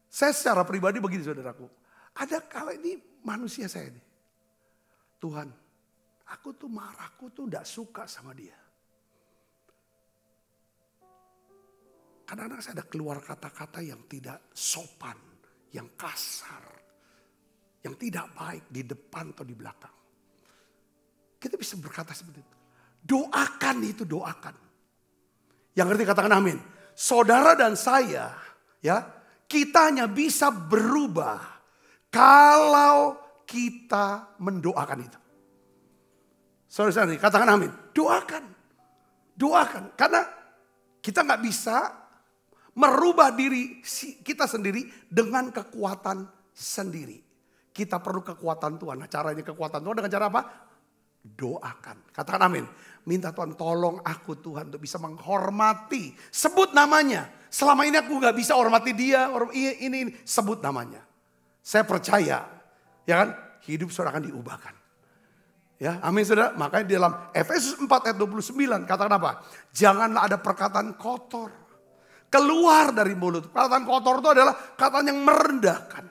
S4: Saya secara pribadi begini saudaraku. Ada kala ini manusia saya ini. Tuhan, aku tuh marah, aku tuh gak suka sama dia. Kadang-kadang saya ada keluar kata-kata yang tidak sopan, yang kasar, yang tidak baik di depan atau di belakang. Kita bisa berkata seperti itu. Doakan itu, doakan. Yang ngerti katakan amin. Saudara dan saya, ya, kita hanya bisa berubah kalau kita mendoakan itu. Saudara-saudari, katakan amin. Doakan. Karena kita nggak bisa merubah diri kita sendiri dengan kekuatan sendiri. Kita perlu kekuatan Tuhan. Nah, caranya kekuatan Tuhan dengan cara apa? Doakan. Katakan amin. Minta Tuhan tolong aku Tuhan untuk bisa menghormati. Sebut namanya. Selama ini aku gak bisa hormati dia. Ini. Sebut namanya. Saya percaya. Ya kan? Hidup saudara akan diubahkan. Ya, amin saudara. Makanya di dalam Efesus 4 ayat 29. Katakan apa? Janganlah ada perkataan kotor keluar dari mulut. Perkataan kotor itu adalah perkataan yang merendahkan.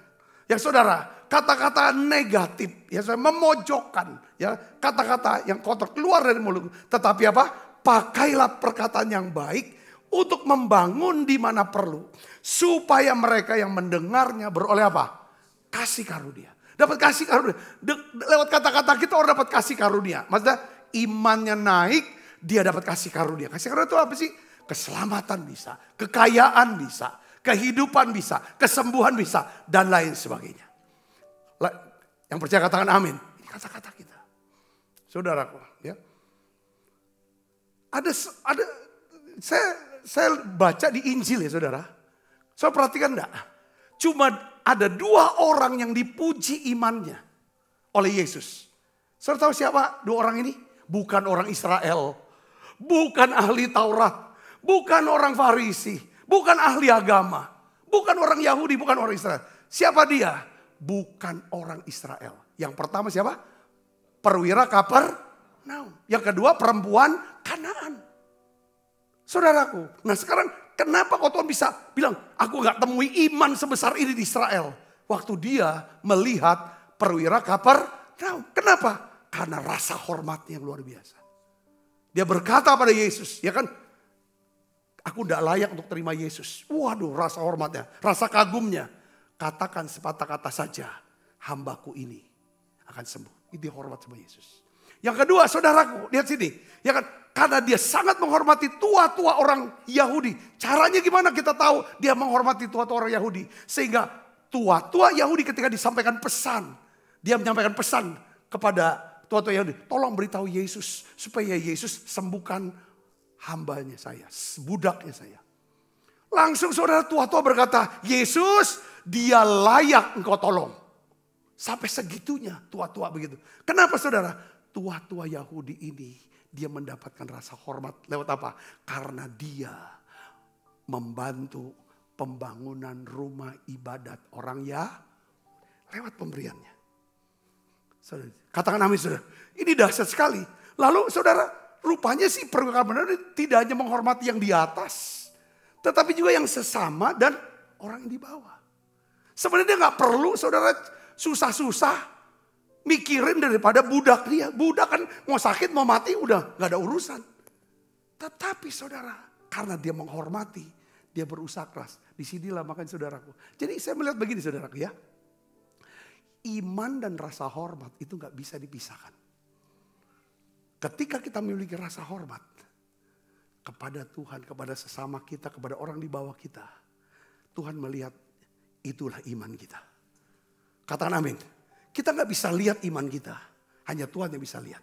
S4: Ya saudara. Kata-kata negatif, ya saya memojokkan, ya kata-kata yang kotor keluar dari mulut. Tetapi apa? pakailah perkataan yang baik untuk membangun di mana perlu. Supaya mereka yang mendengarnya beroleh apa? Kasih karunia. Dapat kasih karunia. Lewat kata-kata kita orang dapat kasih karunia. Maksudnya imannya naik, dia dapat kasih karunia. Kasih karunia itu apa sih? Keselamatan bisa, kekayaan bisa, kehidupan bisa, kesembuhan bisa, dan lain sebagainya. Yang percaya katakan amin. Ini kata-kata kita. Saudaraku, ya. Saya baca di Injil ya saudara. Saya perhatikan enggak? Cuma ada 2 orang yang dipuji imannya oleh Yesus. Saudara tahu siapa 2 orang ini? Bukan orang Israel. Bukan ahli Taurat. Bukan orang Farisi. Bukan ahli agama. Bukan orang Yahudi, bukan orang Israel. Siapa dia? Bukan orang Israel. Yang pertama siapa? Perwira Kapernaum. Yang kedua perempuan Kanaan. Saudaraku. Nah sekarang kenapa kau Tuhan bisa bilang, aku gak temui iman sebesar ini di Israel. Waktu dia melihat perwira Kapernaum. Kenapa? Karena rasa hormatnya yang luar biasa. Dia berkata pada Yesus, ya kan? Aku gak layak untuk terima Yesus. Waduh rasa hormatnya, rasa kagumnya. Katakan sepatah kata saja, hambaku ini akan sembuh. Itu hormat sama Yesus. Yang kedua saudaraku, lihat sini. Ya kan? Karena dia sangat menghormati tua-tua orang Yahudi. Caranya gimana kita tahu dia menghormati tua-tua orang Yahudi. Sehingga tua-tua Yahudi ketika disampaikan pesan. Dia menyampaikan pesan kepada tua-tua Yahudi. Tolong beritahu Yesus. Supaya Yesus sembuhkan hambanya saya. Budaknya saya. Langsung saudara tua-tua berkata, Yesus dia layak engkau tolong. Sampai segitunya tua-tua begitu. Kenapa saudara? Tua-tua Yahudi ini dia mendapatkan rasa hormat lewat apa? Karena dia membantu pembangunan rumah ibadat orang ya lewat pemberiannya. Saudara, katakan amin saudara. Ini dahsyat sekali. Lalu saudara, rupanya sih perwira Kapernaum tidak hanya menghormati yang di atas. Tetapi juga yang sesama dan orang yang di bawah. Sebenarnya dia gak perlu saudara susah-susah mikirin daripada budak dia. Budak kan mau sakit mau mati udah gak ada urusan. Tetapi saudara, karena dia menghormati, dia berusaha keras. Disinilah makanya saudaraku. Jadi saya melihat begini saudaraku ya. Iman dan rasa hormat itu gak bisa dipisahkan. Ketika kita memiliki rasa hormat kepada Tuhan, kepada sesama kita, kepada orang di bawah kita. Tuhan melihat itulah iman kita. Katakan amin. Kita gak bisa lihat iman kita. Hanya Tuhan yang bisa lihat.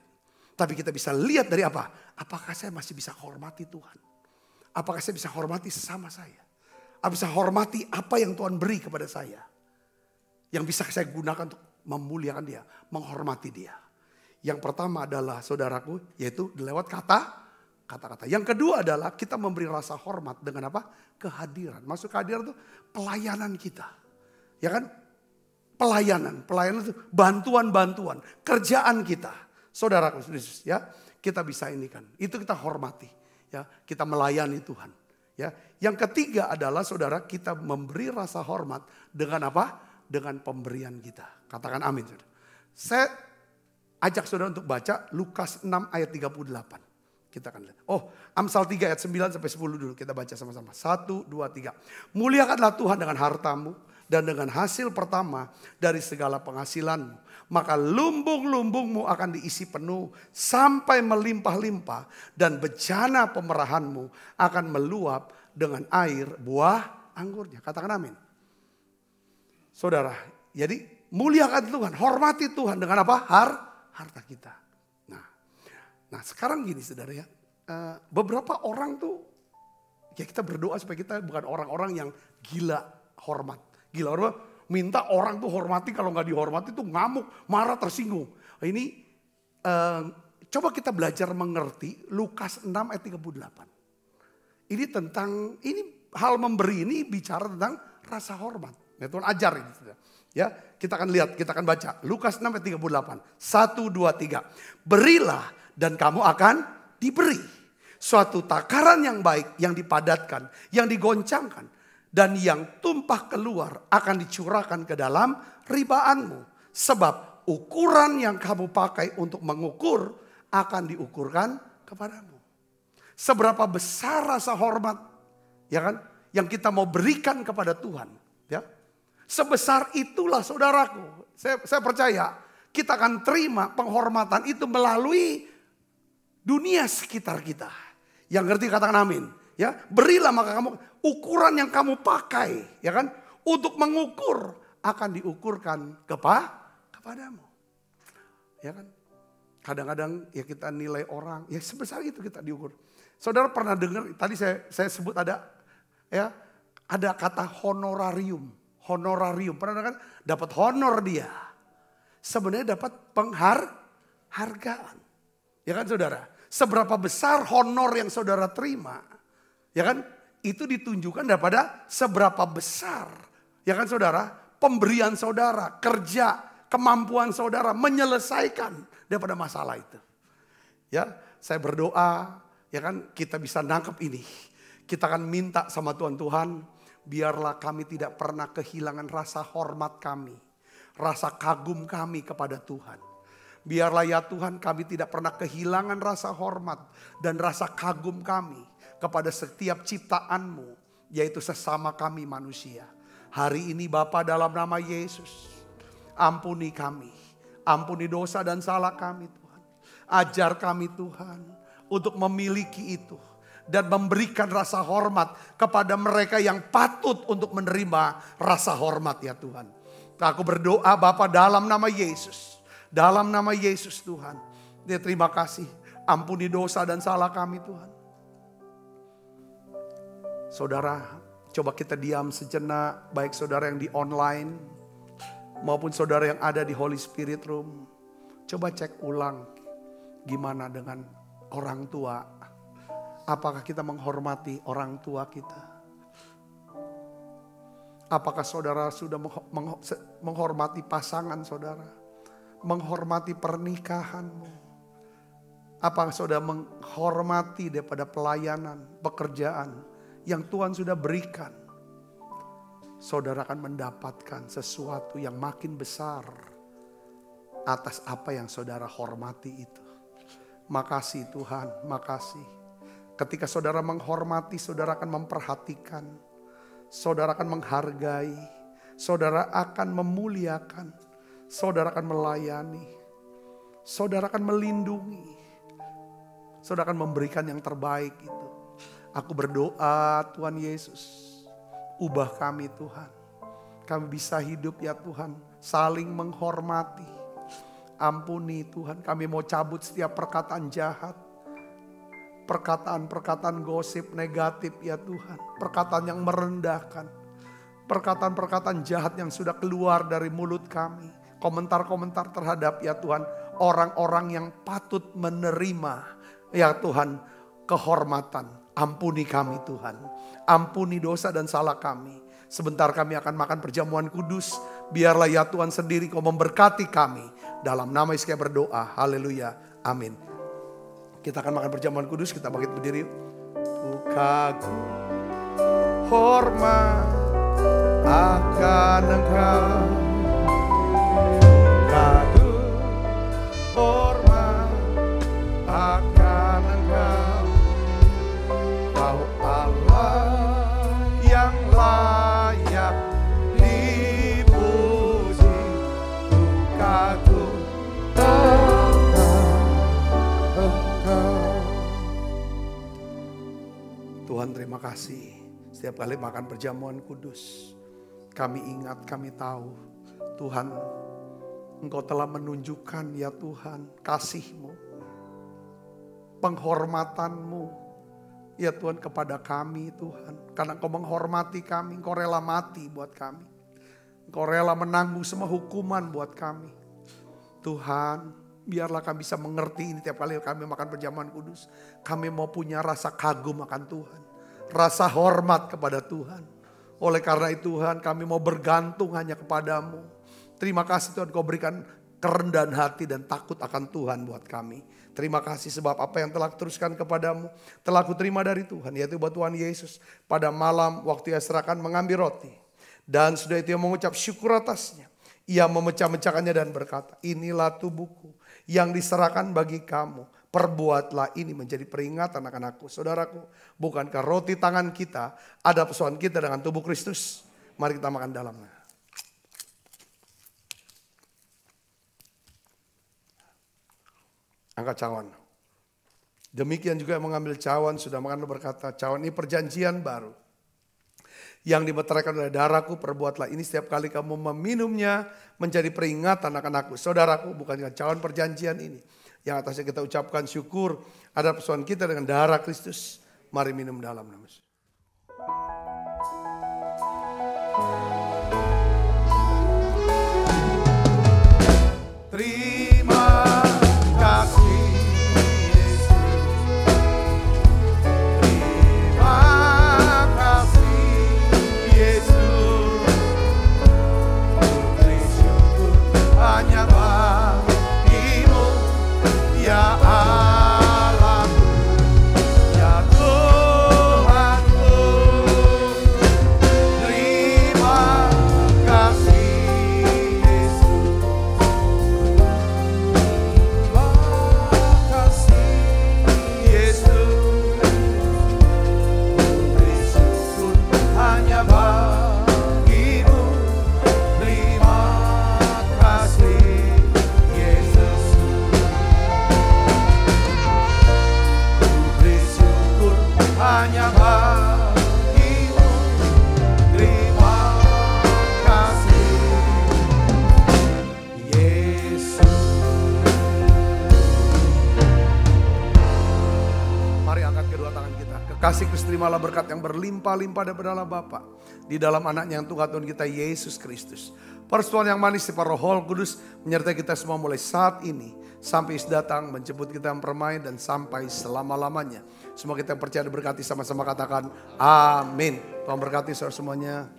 S4: Tapi kita bisa lihat dari apa? Apakah saya masih bisa hormati Tuhan? Apakah saya bisa hormati sesama saya? Apakah bisa hormati apa yang Tuhan beri kepada saya? Yang bisa saya gunakan untuk memuliakan dia. Menghormati dia. Yang pertama adalah saudaraku, yaitu lewat kata-kata. Yang kedua adalah kita memberi rasa hormat dengan apa? Kehadiran. Maksud kehadiran itu pelayanan kita. Ya kan? Pelayanan itu bantuan-bantuan, kerjaan kita. Saudaraku, ya, kita bisa ini kan. Itu kita hormati, ya. Kita melayani Tuhan, ya. Yang ketiga adalah saudara, kita memberi rasa hormat dengan apa? Dengan pemberian kita. Katakan amin, saudara. Saya ajak saudara untuk baca Lukas 6 ayat 38. Kita akan lihat. Oh, Amsal 3 ayat 9 sampai 10 dulu kita baca sama-sama. 1, 2, 3. Muliakanlah Tuhan dengan hartamu dan dengan hasil pertama dari segala penghasilanmu. Maka lumbung-lumbungmu akan diisi penuh sampai melimpah-limpah. Dan bejana pemerahanmu akan meluap dengan air buah anggurnya. Katakan amin. Saudara, jadi muliakan Tuhan, hormati Tuhan dengan apa? Harta kita. Nah sekarang gini saudara ya, beberapa orang tuh, ya kita berdoa supaya kita bukan orang-orang yang gila hormat. Gila hormat, minta orang tuh hormati, kalau gak dihormati tuh ngamuk, marah, tersinggung. Ini coba kita belajar mengerti Lukas 6 ayat 38. Ini tentang, ini hal memberi ini bicara tentang rasa hormat. Ya Tuhan ajar ini saudara. Ya, kita akan lihat, kita akan baca Lukas 6 ayat 38. 1, 2, 3. Berilah dan kamu akan diberi. Suatu takaran yang baik, yang dipadatkan, yang digoncangkan. Dan yang tumpah keluar akan dicurahkan ke dalam ribaanmu. Sebab ukuran yang kamu pakai untuk mengukur akan diukurkan kepadamu. Seberapa besar rasa hormat, ya kan, yang kita mau berikan kepada Tuhan, ya. Sebesar itulah saudaraku. Saya percaya kita akan terima penghormatan itu melalui dunia sekitar kita. Yang ngerti katakan amin. Ya, berilah maka kamu ukuran yang kamu pakai, ya kan, untuk mengukur akan diukurkan kepadamu. Ya kan? Kadang-kadang ya kita nilai orang, ya sebesar itu kita diukur. Saudara pernah dengar tadi saya sebut ada kata honorarium. Honorarium, pernah dengar kan? Dapat honor dia. Sebenarnya dapat penghargaan. Ya kan saudara? Seberapa besar honor yang saudara terima, ya kan? Itu ditunjukkan daripada seberapa besar, ya kan saudara? Pemberian saudara, kerja, kemampuan saudara menyelesaikan daripada masalah itu. Ya, saya berdoa, ya kan, kita bisa nangkep ini. Kita akan minta sama Tuhan, biarlah kami tidak pernah kehilangan rasa hormat kami, rasa kagum kami kepada Tuhan. Biarlah ya Tuhan kami tidak pernah kehilangan rasa hormat dan rasa kagum kami kepada setiap ciptaan-Mu, yaitu sesama kami manusia. Hari ini Bapa, dalam nama Yesus, ampuni kami, ampuni dosa dan salah kami Tuhan. Ajar kami Tuhan untuk memiliki itu dan memberikan rasa hormat kepada mereka yang patut untuk menerima rasa hormat ya Tuhan. Aku berdoa Bapa dalam nama Yesus. Dalam nama Yesus Tuhan. Ya, terima kasih. Ampuni dosa dan salah kami Tuhan. Saudara, coba kita diam sejenak. Baik saudara yang di online maupun saudara yang ada di Holy Spirit Room. Coba cek ulang. Gimana dengan orang tua? Apakah kita menghormati orang tua kita? Apakah saudara sudah menghormati pasangan saudara? Menghormati pernikahanmu. Apakah saudara menghormati daripada pelayanan, pekerjaan yang Tuhan sudah berikan? Saudara akan mendapatkan sesuatu yang makin besar atas apa yang saudara hormati itu. Makasih Tuhan, makasih. Ketika saudara menghormati, saudara akan memperhatikan. Saudara akan menghargai. Saudara akan memuliakan. Saudara akan melayani. Saudara akan melindungi. Saudara akan memberikan yang terbaik itu. Aku berdoa Tuhan Yesus, ubah kami Tuhan. Kami bisa hidup ya Tuhan, saling menghormati. Ampuni Tuhan, kami mau cabut setiap perkataan jahat. Perkataan-perkataan gosip negatif ya Tuhan. Perkataan yang merendahkan. Perkataan-perkataan jahat yang sudah keluar dari mulut kami. Komentar-komentar terhadap ya Tuhan orang-orang yang patut menerima ya Tuhan kehormatan. Ampuni kami Tuhan. Ampuni dosa dan salah kami. Sebentar kami akan makan perjamuan kudus. Biarlah ya Tuhan sendiri Kau memberkati kami. Dalam nama Yesus kami berdoa. Haleluya. Amin. Kita akan makan perjamuan kudus. Kita bangkit berdiri. Kagum hormat akan Engkau. Kagum hormat akan Engkau. Kau Allah yang layak dipuji. Ku kagum Engkau. Tuhan terima kasih. Setiap kali makan perjamuan kudus, kami ingat, kami tahu Tuhan, Engkau telah menunjukkan ya Tuhan kasih-Mu, penghormatan-Mu ya Tuhan kepada kami Tuhan. Karena Engkau menghormati kami, Engkau rela mati buat kami. Engkau rela menanggung semua hukuman buat kami. Tuhan, biarlah kami bisa mengerti ini tiap kali kami makan perjamuan kudus. Kami mau punya rasa kagum akan Tuhan. Rasa hormat kepada Tuhan. Oleh karena itu Tuhan, kami mau bergantung hanya kepadamu. Terima kasih Tuhan Kau berikan kerendahan hati dan takut akan Tuhan buat kami. Terima kasih sebab apa yang telah teruskan kepadamu telah kuterima dari Tuhan, yaitu buat Tuhan Yesus. Pada malam waktu Ia serahkan mengambil roti. Dan sudah itu Ia mengucap syukur atasnya. Ia memecah-mecahkannya dan berkata, inilah tubuhku yang diserahkan bagi kamu. perbuatlah ini menjadi peringatan akan aku. Saudaraku, bukankah roti tangan kita ada persoalan kita dengan tubuh Kristus? Mari kita makan dalamnya. Angkat cawan. Demikian juga yang mengambil cawan sudah makan berkata, cawan ini perjanjian baru yang dimeteraikan oleh darahku, perbuatlah ini setiap kali kamu meminumnya menjadi peringatan akan aku. Saudaraku, bukan cawan perjanjian ini yang atasnya kita ucapkan syukur ada persoalan kita dengan darah Kristus. Mari minum dalam nama Yesus. Terima kasih Yesus. Terima kasih Yesus. Beri syukur hanya bagimu ya Allahku, ya Tuhanku. Terima kasih Yesus. Terima kasih Yesus. Beri syukur hanya bagimu. Terima kasih Yesus. Beri syukur hanya bagimu. Terima kasih Yesus. Mari angkat kedua tangan kita. Kekasih Kristus, terimalah berkat yang berlimpah-limpah daripada Allah Bapa di dalam anaknya yang Tuhan kita Yesus Kristus. Persekutuan yang manis di Roh Kudus menyertai kita semua mulai saat ini sampai Yesus datang menjemput kita yang permain dan sampai selama-lamanya. Semua kita yang percaya diberkati sama-sama katakan amin. Tuhan berkati saudara semuanya.